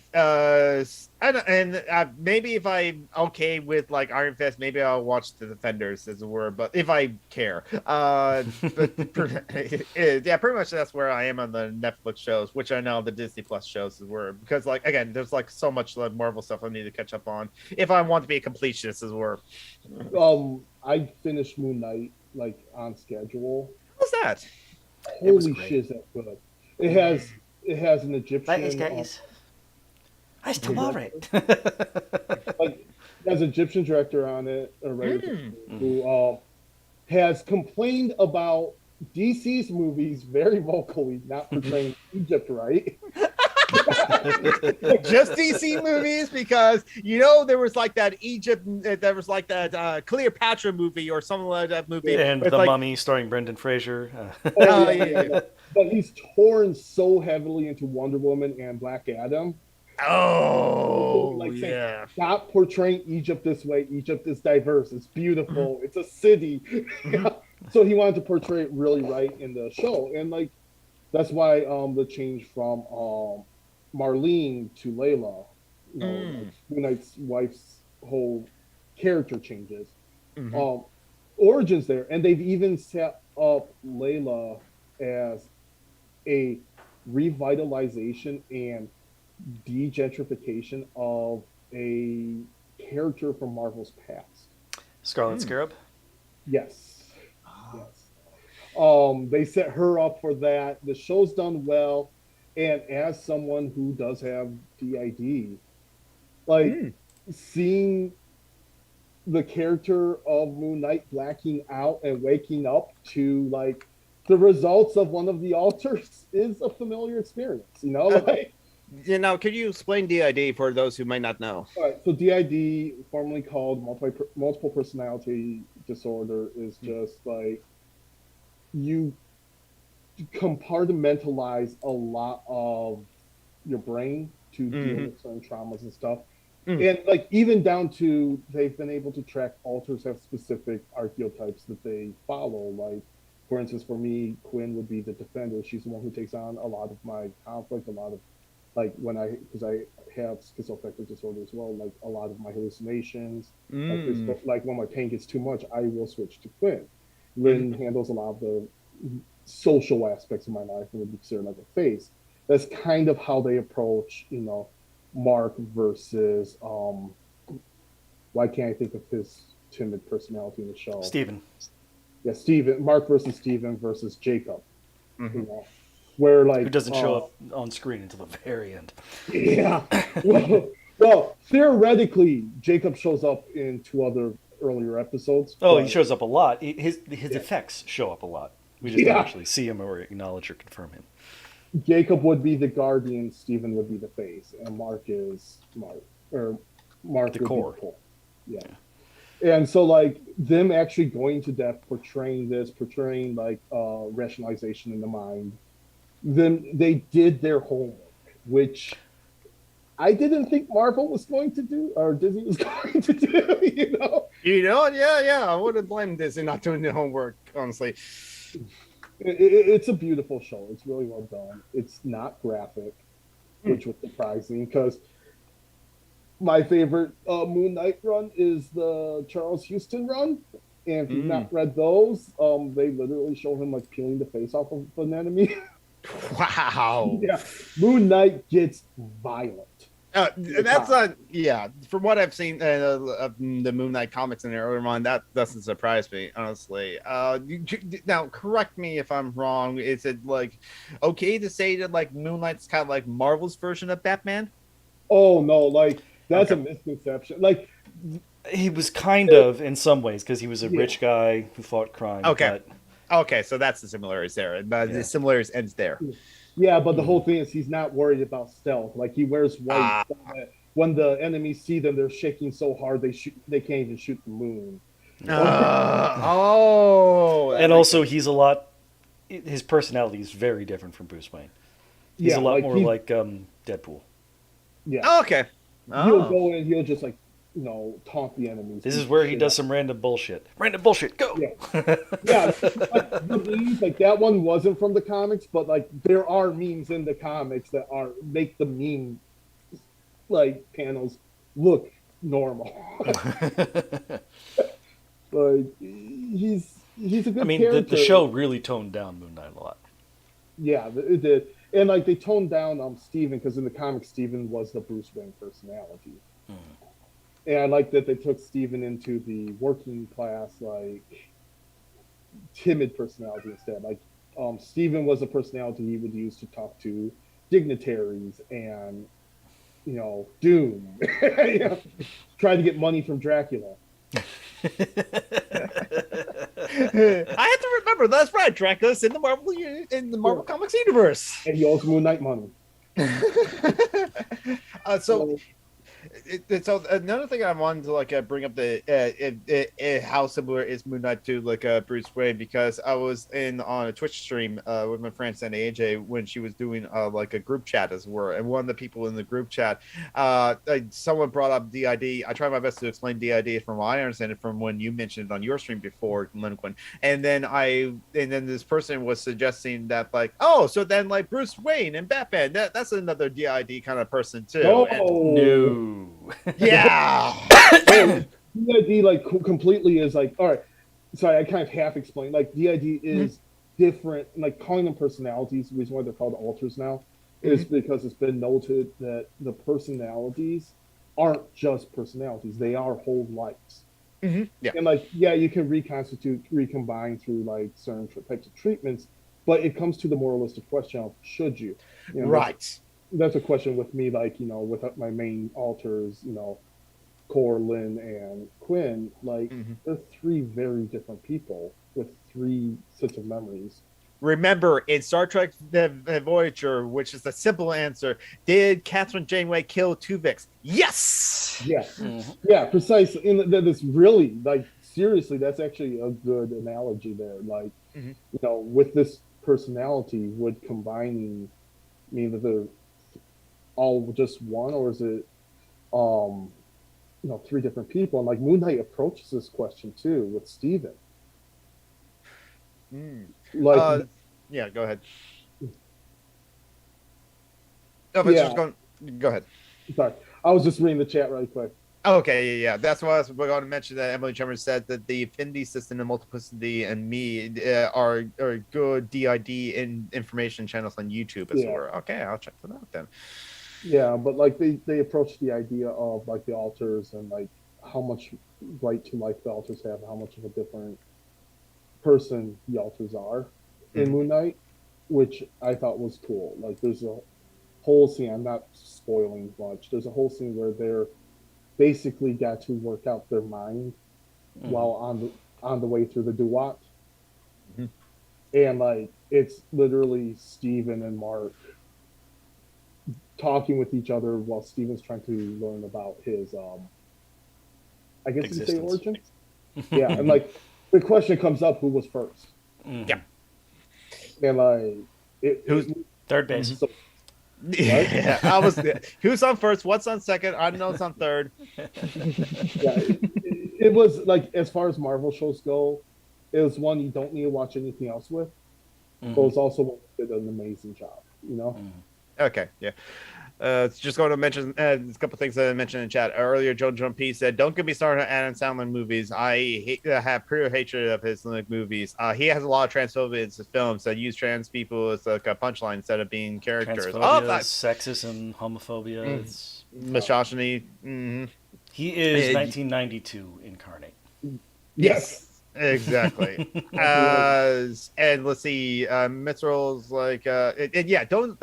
Maybe if I'm okay with like Iron Fist, maybe I'll watch The Defenders, as it were. But if I care, yeah, pretty much that's where I am on the Netflix shows, which are now the Disney Plus shows, as it were. Because like again, there's like so much like Marvel stuff I need to catch up on if I want to be a completionist, as it were. I finished Moon Knight like on schedule. What's that? Holy shit, is that good? It has an Egyptian. Nice to love it. Like, there's an Egyptian director on it, who has complained about DC's movies very vocally, not portraying Egypt right. Just DC movies because there was like that Egypt, there was like that Cleopatra movie or something like that movie, And with The like, Mummy starring Brendan Fraser. Oh, yeah. But he's torn so heavily into Wonder Woman and Black Adam. Oh, Like saying, yeah. stop portraying Egypt this way. Egypt is diverse. It's beautiful. It's a city. So he wanted to portray it really right in the show, and like that's why the change from Marlene to Layla, like Moon Knight's wife's whole character changes. Origins there, and they've even set up Layla as a revitalization and degentrification of a character from Marvel's past. Scarlet Scarab? Yes. They set her up for that. The show's done well, and as someone who does have DID, like seeing the character of Moon Knight blacking out and waking up to like the results of one of the altars is a familiar experience, like. Could you explain DID for those who might not know? All right, so DID, formerly called multiple personality disorder, is just like you compartmentalize a lot of your brain to deal with certain traumas and stuff. And like even down to they've been able to track alters have specific archetypes that they follow. Like for instance, for me, Quinn would be the defender. She's the one who takes on a lot of my conflict, a lot of like because I have schizoaffective disorder as well, like a lot of my hallucinations, like when my pain gets too much, I will switch to Quinn. Lynn handles a lot of the social aspects of my life and would be considered like a face. That's kind of how they approach, Mark versus why can't I think of his timid personality in the show? Steven. Yeah, Steven. Mark versus Steven versus Jacob. Where like who doesn't show up on screen until the very end. Yeah. Well, theoretically, Jacob shows up in 2 other earlier episodes. Oh, he shows up a lot. His effects show up a lot. We just don't actually see him or acknowledge or confirm him. Jacob would be the guardian, Stephen would be the face, and Mark is Mark the core. Yeah. And so like them actually going to depth portraying like rationalization in the mind. Then they did their homework, which I didn't think Marvel was going to do or Disney was going to do, Yeah. I wouldn't blame Disney not doing the homework, honestly. It's a beautiful show. It's really well done. It's not graphic, which was surprising because my favorite Moon Knight run is the Charles Houston run. And if you've not read those, they literally show him like peeling the face off of an enemy. Wow. Yeah. Moon Knight gets violent. That's from what I've seen of the Moon Knight comics in the earlier one, that doesn't surprise me, honestly. Now, correct me if I'm wrong. Is it like okay to say that like Moon Knight's kind of like Marvel's version of Batman? Oh no, like that's a misconception. Like he was kind of in some ways because he was a rich guy who fought crime. Okay, so that's the similarities there. The similarities ends there. Yeah, but the whole thing is he's not worried about stealth. Like he wears white. So that when the enemies see them, they're shaking so hard they can't even shoot the moon. And also he's a lot. His personality is very different from Bruce Wayne. He's a lot more like Deadpool. Yeah. Okay. He'll go in. He'll just like taunt the enemies. This is where he does some random bullshit. Random bullshit, go! Yeah. Like, the memes, like that one wasn't from the comics, but like there are memes in the comics that make the meme like panels look normal. Like he's a good character. The show really toned down Moon Knight a lot. Yeah, it did. And like they toned down Steven because in the comics Steven was the Bruce Wayne personality. And I like that they took Steven into the working class, like timid personality instead. Like Steven was a personality he would use to talk to dignitaries and Doom. Try to get money from Dracula. I have to remember that's right. Dracula's in the Marvel Comics universe, and he owes Moon Knight money. So So, so another thing I wanted to like bring up the how similar is Moon Knight to like Bruce Wayne, because I was in on a Twitch stream with my friend Sandy AJ when she was doing like a group chat as well, and one of the people in the group chat, someone brought up DID. I tried my best to explain DID from what I understand it from when you mentioned it on your stream before, Lynnaquinn, and then this person was suggesting that like, oh, so then like Bruce Wayne and Batman, that's another DID kind of person too, and no, No. yeah. no, DID like completely is like, all right. Sorry, I kind of half explained. Like DID is different. Like calling them personalities. The reason why they're called alters now is because it's been noted that the personalities aren't just personalities; they are whole lives. Yeah. And like, yeah, you can reconstitute, recombine through like certain types of treatments, but it comes to the moralistic question of should you? You know, Right. that's a question with me. Like, you know, with my main alters, you know, Core, Lynn, and Quinn, like they're three very different people with three sets of memories. Remember, in Star Trek Voyager, which is the simple answer, did Catherine Janeway kill Tuvix? Yes. Yeah, Mhm. yeah, precisely. And that is really like seriously, that's actually a good analogy there. Like, you know, with this personality, would combining mean that they're all just one, or is it you know, three different people? And like Moon Knight approaches this question too with Steven. Mm. Like, Yeah, go ahead. No, but yeah, just going. Go ahead. sorry, I was just reading the chat really quick. Okay, yeah. That's why I was going to mention that Emily Chambers said that the affinity system and multiplicity and me are good DID in information channels on YouTube as Yeah. well. Okay, I'll check that out then. Yeah, but like they approach the idea of like the alters and like how much right to life the alters have, how much of a different person the alters are in Moon Knight, which I thought was cool. Like there's a whole scene, I'm not spoiling much, there's a whole scene where they're basically got to work out their mind while on the way through the Duat. And like it's literally Steven and Mark talking with each other while Steven's trying to learn about his I guess you could say Existence. origin. Yeah, and like the question comes up, who was first? Yeah. And like Who's Third base. so, Yeah, I was. Who's on first? What's on second? I know it's on third. yeah, it was like as far as Marvel shows go, it was one you don't need to watch anything else with. But it was also one that did an amazing job, you know? Okay, yeah. It's just going to mention a couple things that I mentioned in chat earlier. Joe Jump P said, "Don't get me started on Adam Sandler movies. I have pure hatred of his like movies. He has a lot of transphobia in his films that use trans people as like a punchline instead of being characters. Transphobia, sexism, homophobia. It's Misogyny. He is 1992 incarnate. Yes. Exactly. And let's see, Mitchell's like, and yeah, don't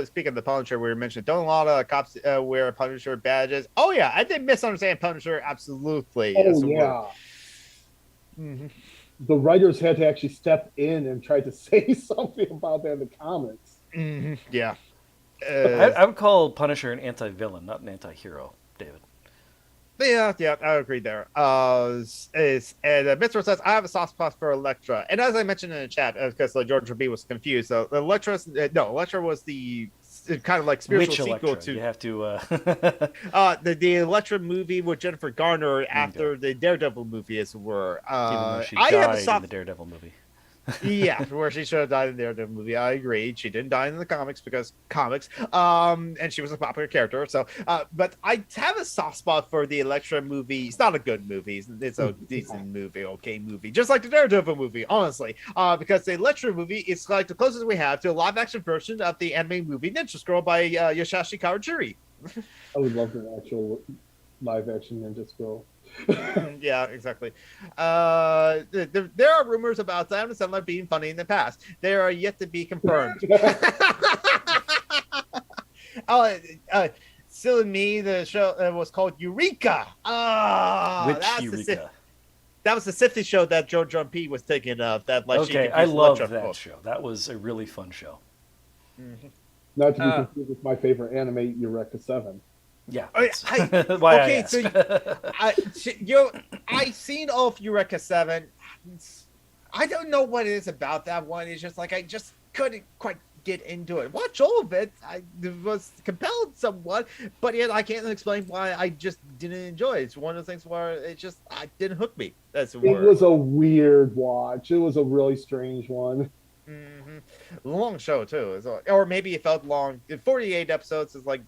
speak of the Punisher, we mentioned, don't a lot of cops wear Punisher badges? Oh yeah, I did misunderstand Punisher absolutely. Oh yeah. The writers had to actually step in and try to say something about that in the comics. Yeah. I would call Punisher an anti-villain, not an anti-hero, David. Yeah, I agree there. And Mitchell says, I have a soft spot for Elektra. And as I mentioned in the chat, because George B was confused, so Elektra was the kind of like spiritual Which sequel Elektra? to You have to the Elektra movie with Jennifer Garner after the Daredevil movie, as it were. even though she I have a died in soft the Daredevil movie. yeah, where she should have died in the Daredevil movie. I agree. She didn't die in the comics because comics. And she was a popular character. So, but I have a soft spot for the Elektra movie. It's not a good movie. It's a decent movie, okay movie, just like the Daredevil movie, honestly. Because the Elektra movie is like the closest we have to a live action version of the anime movie Ninja Scroll by Yoshishi Kawajiri. I would love an actual live action Ninja Scroll. Yeah, exactly. There are rumors about Adam Sandler being funny in the past. They are yet to be confirmed. Silly me, the show was called Eureka. Which Eureka? That was the 50 show that Joe John P was thinking of. That like Okay, I love that show. That was a really fun show. Not to be Uh, confused with my favorite anime, Eureka 7. Yeah. I, That's I why I okay, asked. so I seen all of Eureka 7. I don't know what it is about that one. It's just like I just couldn't quite get into it. Watch all of it. I was compelled somewhat, but yet I can't explain why I just didn't enjoy it. It's one of the things where it just I didn't hook me. That's the It word. was a weird watch. It was a really strange one. hmm Long show too, or maybe it felt long. 48 episodes is like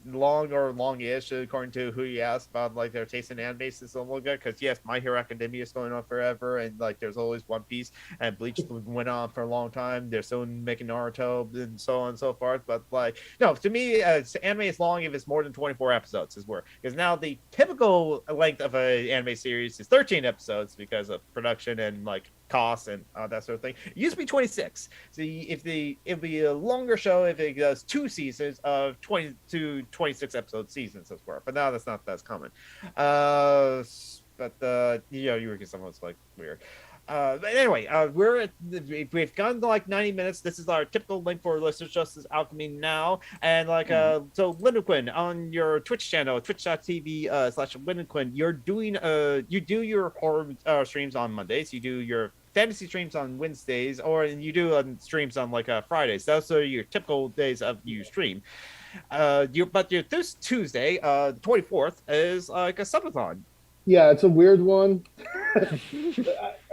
long or long-ish, according to who you ask about like their taste in anime system. Look good because yes, My Hero Academia is going on forever, and like there's always One Piece and Bleach went on for a long time. They're still making Naruto and so on and so forth. But like no, to me, anime is long if it's more than 24 episodes is where because now the typical length of an anime series is 13 episodes because of production and like costs and that sort of thing. It used to be 26. So it'd be a longer show if it does 2 seasons of 20 to 26 episode seasons as well. But now that's not that's common. You know, you were getting someone's like weird. But anyway, we've gone to like 90 minutes. This is our typical link for listeners just as Alchemy now. And like so Lynnaquinn on your Twitch channel, twitch.tv slash Lynnaquinn, you're doing you do your horror streams on Mondays, you do your fantasy streams on Wednesdays, or you do streams on like Fridays. Those are your typical days of you stream. This Tuesday, the 24th, is like a subathon. Yeah, it's a weird one. I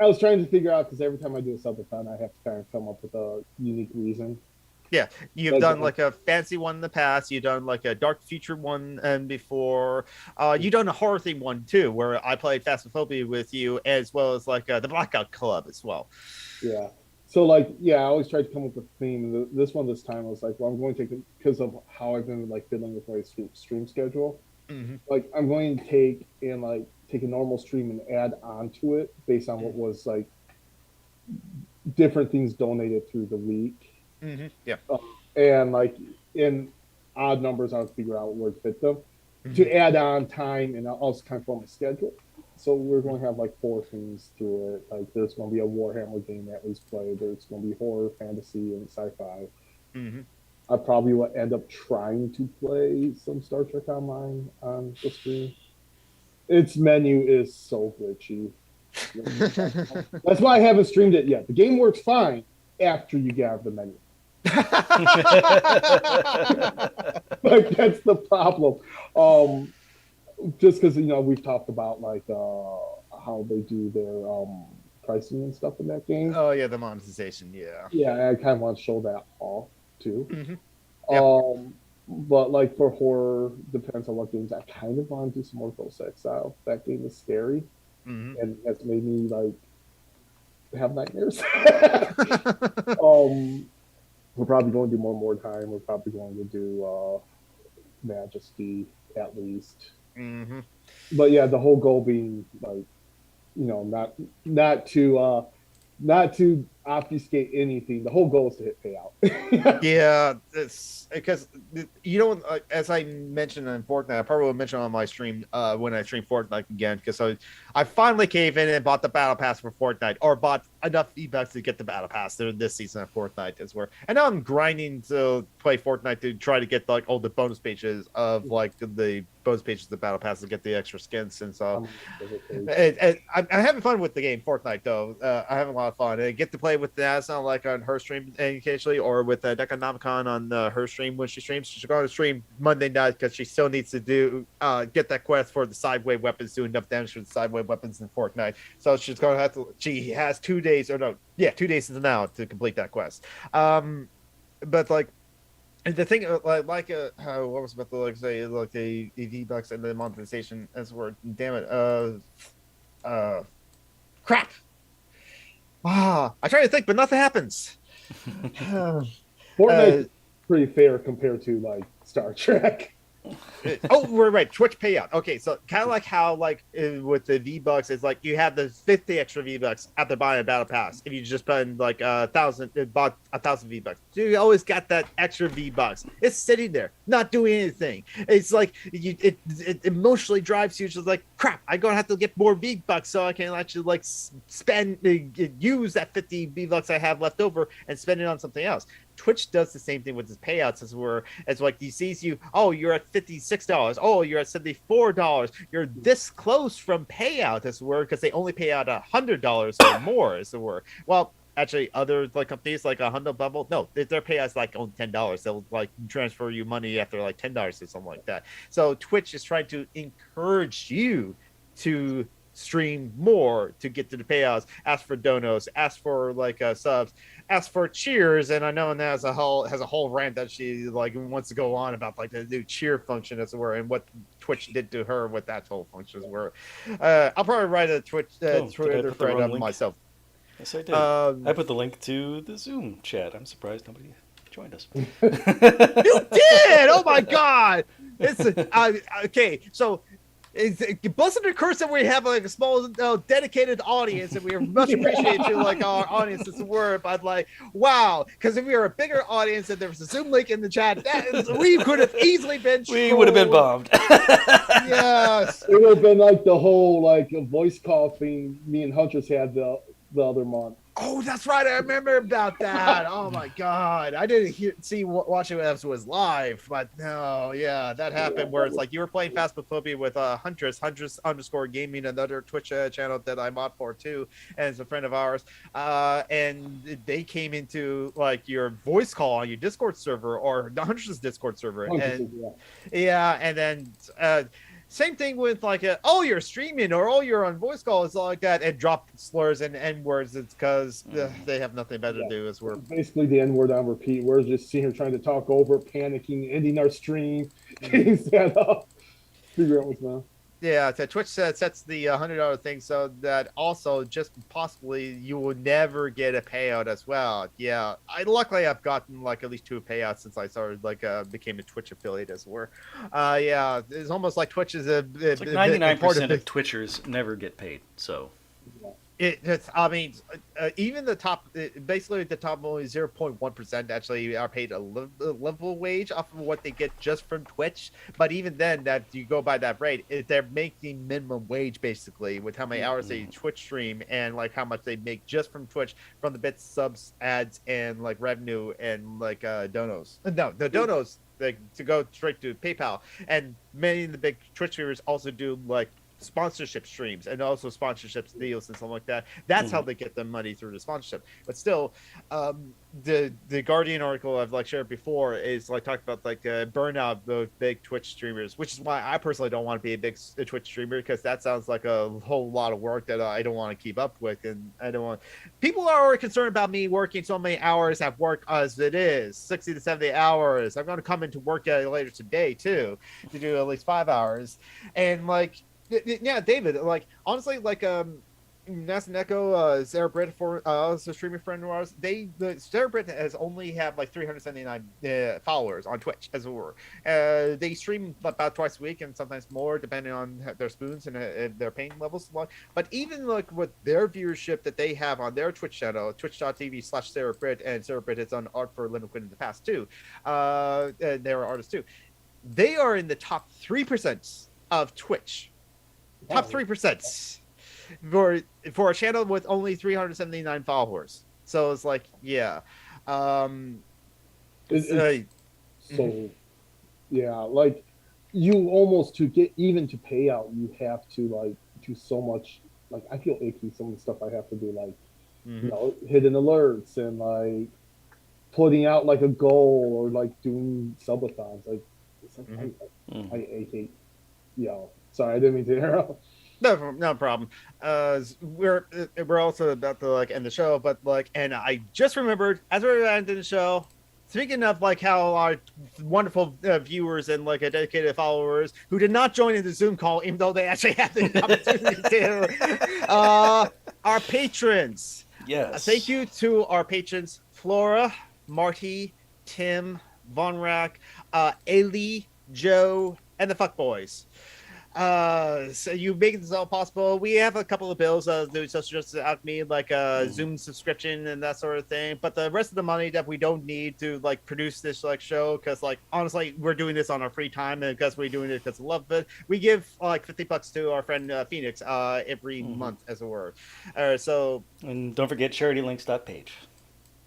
was trying to figure out because every time I do a subathon, I have to kind of come up with a unique reason. Yeah, you've done like a fancy one in the past. You've done like a dark future one and before. You've done a horror theme one too, where I played Phasmophobia with you, as well as like the Blackout Club as well. Yeah. So like, yeah, I always try to come up with a theme. This time, I was like, well, I'm going to take it because of how I've been like fiddling with my stream schedule. Mm-hmm. Like, I'm going to take a normal stream and add on to it based on what was like different things donated through the week. Mm-hmm. Yeah. And like in odd numbers, I would figure out where to fit them to add on time and also kind of form a schedule. So we're going to have like 4 things through it. Like there's going to be a Warhammer game that we play. There's going to be horror, fantasy, and sci-fi. Mm-hmm. I probably will end up trying to play some Star Trek Online on the stream. Its menu is so glitchy. That's why I haven't streamed it yet. The game works fine after you get out of the menu. Like that's the problem. Just because we've talked about like how they do their pricing and stuff in that game. Oh yeah, the monetization. Yeah. Yeah, I kind of want to show that off too. Mm-hmm. Yep. But like for horror, depends on what games. I kind of want to do some more Ghost Exile. That game is scary, and has made me like have nightmares. We're probably going to do more time. We're probably going to do Majesty at least. Mm-hmm. But yeah, the whole goal being like, not to obfuscate anything. The whole goal is to hit payout. Yeah, it's because as I mentioned in Fortnite, I probably will mention on my stream when I stream Fortnite again, because I finally caved in and bought the battle pass for Fortnite, or bought enough V-Bucks to get the battle pass this season of Fortnite as well. And now I'm grinding to play Fortnite to try to get like all the bonus pages of like the bonus pages of the battle pass to get the extra skins and so. I'm having fun with the game Fortnite though. I'm having a lot of fun. I get to play with Nasa like on her stream occasionally, or with Necronomicon on her stream when she streams. She's going to stream Monday night because she still needs to do get that quest for the sidewave weapons, do enough damage for the sidewave weapons in Fortnite. So she's going to have to. She has 2 days, 2 days now to complete that quest. But like. And the thing, what was about to say, like the V-Bucks and the monetization as word. Damn it, crap. I try to think, but nothing happens. Fortnite is pretty fair compared to like Star Trek. We're right. Twitch payout. Okay, so kind of like how with the V-Bucks, it's like you have the 50 extra V-Bucks after buying a battle pass. If you just spend like bought 1,000 V-Bucks, so you always got that extra V-Bucks. It's sitting there, not doing anything. It's like it emotionally drives you. Just like crap, I'm gonna have to get more V-Bucks so I can actually use that 50 V-Bucks I have left over and spend it on something else. Twitch does the same thing with its payouts as where it's like he sees you, oh, you're at $56, oh, you're at $74, you're this close from payout as it were, because they only pay out $100 or more as it were. Well, actually, other like companies like a Honda Bubble, no, their payouts like only $10. They'll like transfer you money after like $10 or something like that. So Twitch is trying to encourage you to stream more to get to the payouts, ask for donos, ask for like subs, ask for cheers. And I know that has a whole rant that she like wants to go on about like the new cheer function as it were, and what Twitch did to her with that whole function as it were. I'll probably write a Twitch Twitter thread up myself. Yes, I did. I put the link to the Zoom chat. I'm surprised nobody joined us. You did! Oh my god! It's okay. So it busted a curse that we have like a small dedicated audience, and we much appreciate you like our audience as were, but like wow, because if we were a bigger audience and there was a Zoom link in the chat, we could have easily been we would have been bombed. Yes, it would have been like the whole like a voice call thing me and Huntress had the other month. Oh, that's right. I remember about that. Oh my god, I didn't watch it when it was live, but no, yeah, that happened where it's like you were playing Phasmophobia with Huntress _gaming, another Twitch channel that I mod for too, and it's a friend of ours. And they came into like your voice call on your Discord server or the Huntress Discord server, and yeah, and then. Same thing with like, oh, you're streaming or oh, you're on voice call. It's all like that, and drop slurs and N words. It's because they have nothing better to do. As we're basically the N word on repeat. We're just sitting here trying to talk over, panicking, ending our stream, getting set up, figure out what's now. Yeah, Twitch sets the $100 thing so that also just possibly you will never get a payout as well. Yeah, luckily I've gotten like at least 2 payouts since I started became a Twitch affiliate as it were. Yeah, it's almost like Twitch is it's like 99% of Twitchers never get paid. So. I mean, even the top, basically the top only 0.1% actually are paid a livable wage off of what they get just from Twitch. But even then, that you go by that rate, they're making minimum wage basically with how many hours they Twitch stream and like how much they make just from Twitch, from the bits, subs, ads, and like revenue and like donos. No, the donos to go straight to PayPal, and many of the big Twitch streamers also do like sponsorship streams and also sponsorships deals and something like that. That's how they get the money through the sponsorship. But still, the Guardian article I've like shared before is like talking about like burnout of the big Twitch streamers, which is why I personally don't want to be a big Twitch streamer, because that sounds like a whole lot of work that I don't want to keep up with, and I don't want. People are already concerned about me working so many hours at work as it is, 60 to 70 hours. I'm going to come into work later today too to do at least 5 hours, and like. Yeah, David. Like honestly, like Nasneco, Sarah Britt, for also a streaming friend of ours. Sarah Britt has only have like 379 followers on Twitch as it were. They stream about twice a week and sometimes more depending on their spoons and their pain levels. But even like with their viewership that they have on their Twitch channel, twitch.tv/Sarah Britt, and Sarah Britt has done art for Lynnaquinn in the past too. And they're artists too. They are in the top 3% of Twitch. Top 3% for a channel with only 379 followers. So it's like, yeah. Yeah, like you almost to get even to pay out, you have to like do so much. Like I feel icky some of the stuff I have to do, like you know, hidden alerts and like putting out like a goal or like doing subathons. Like, it's like I hate. Sorry, I didn't mean to interrupt. No problem. We're also about to like end the show, but like, and I just remembered as we're ending the show. Speaking of like how our wonderful viewers and like dedicated followers who did not join in the Zoom call, even though they actually had the opportunity to, our patrons. Yes. Thank you to our patrons: Flora, Marty, Tim, Von Rack, Ailey, Joe, and the Fuckboys. So you make this all possible. We have a couple of bills doing social justice Alchemy, like Zoom subscription and that sort of thing, but the rest of the money that we don't need to like produce this like show, because like honestly we're doing this on our free time and because we're doing it because of love of it, we give like $50 to our friend Phoenix every month as it were. So and don't forget charitylinks.page.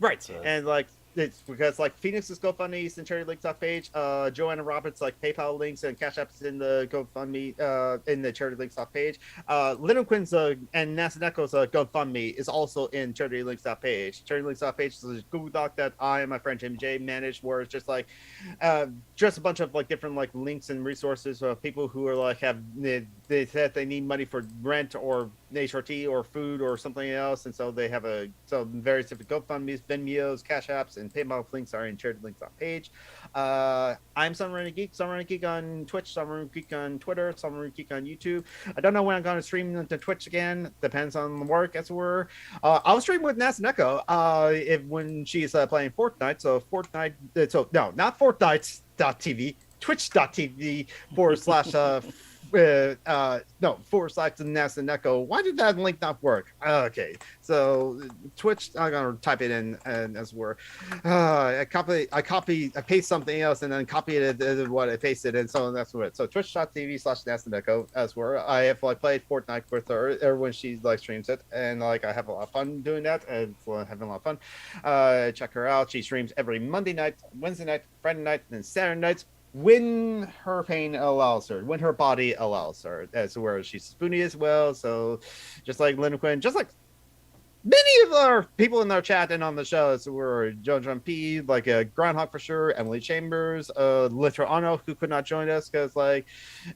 right, and like it's because like Phoenix's GoFundMe is in charity links off page. Joanna Roberts like PayPal links and Cash App is in the GoFundMe in the charity links off page. Lynnaquinn's and Nasaneko's GoFundMe is also in charity links off page. Charity links off page is a Google Doc that I and my friend Jim J managed, where it's just a bunch of like different like links and resources of people who are like they said they need money for rent or HRT or food or something else, and so they have various different GoFundMe's, Venmos, Cash Apps, and PayPal links are in charity links on page. I'm Summer Running Geek on Twitch, Summer Running Geek on Twitter, Summer Running Geek on YouTube. I don't know when I'm going to stream to Twitch again. Depends on work, as it were. I'll stream with Nasaneko when she's playing Fortnite. So Fortnite, not Fortnite.tv, Twitch.tv // Nasaneko. Why did that link not work? Okay, so Twitch. I'm gonna type it in and as it were. I paste something else and then copy it as what I pasted, and so that's what. So Twitch.tv /Nasaneko as were. I have like played Fortnite with her when she like streams it, and like I have a lot of fun doing that, and having a lot of fun. Check her out. She streams every Monday night, Wednesday night, Friday night, and Saturday nights, when her pain allows her, when her body allows her, as where she's spoony as well. So just like Lynnaquinn, just like many of our people in our chat and on the show, as were John P, like Groundhog for sure, Emily Chambers, Literano, who could not join us because like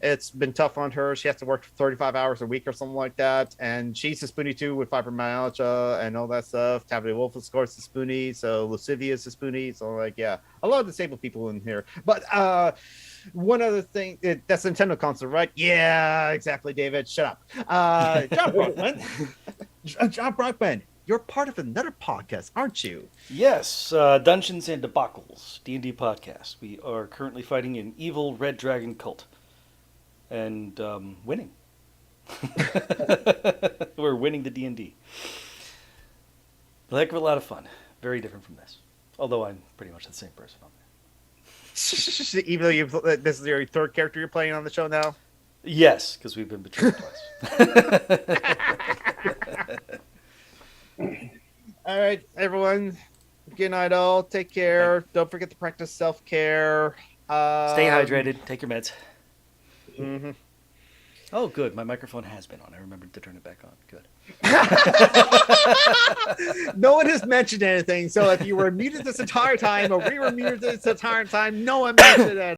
it's been tough on her. She has to work 35 hours a week or something like that, and she's a spoony too with fibromyalgia and all that stuff. Tabby Wolf, of course, is spoony. So Lucivia's a spoony. So like, yeah, a lot of disabled people in here. But one other thing, that's a Nintendo console, right? Yeah, exactly, David. Shut up. John Brockman. John Brockman, you're part of another podcast, aren't you? Yes, Dungeons and Debacles, D&D podcast. We are currently fighting an evil red dragon cult. And winning. We're winning the D&D. A heck of a lot of fun. Very different from this. Although I'm pretty much the same person on there. Even though this is your third character you're playing on the show now? Yes, because we've been betrayed twice. All right, everyone. Good night, all. Take care. Don't forget to practice self-care. Stay hydrated. Take your meds. Mm-hmm. Oh, good. My microphone has been on. I remembered to turn it back on. Good. No one has mentioned anything, so if you were muted this entire time or we were muted this entire time, no one mentioned it.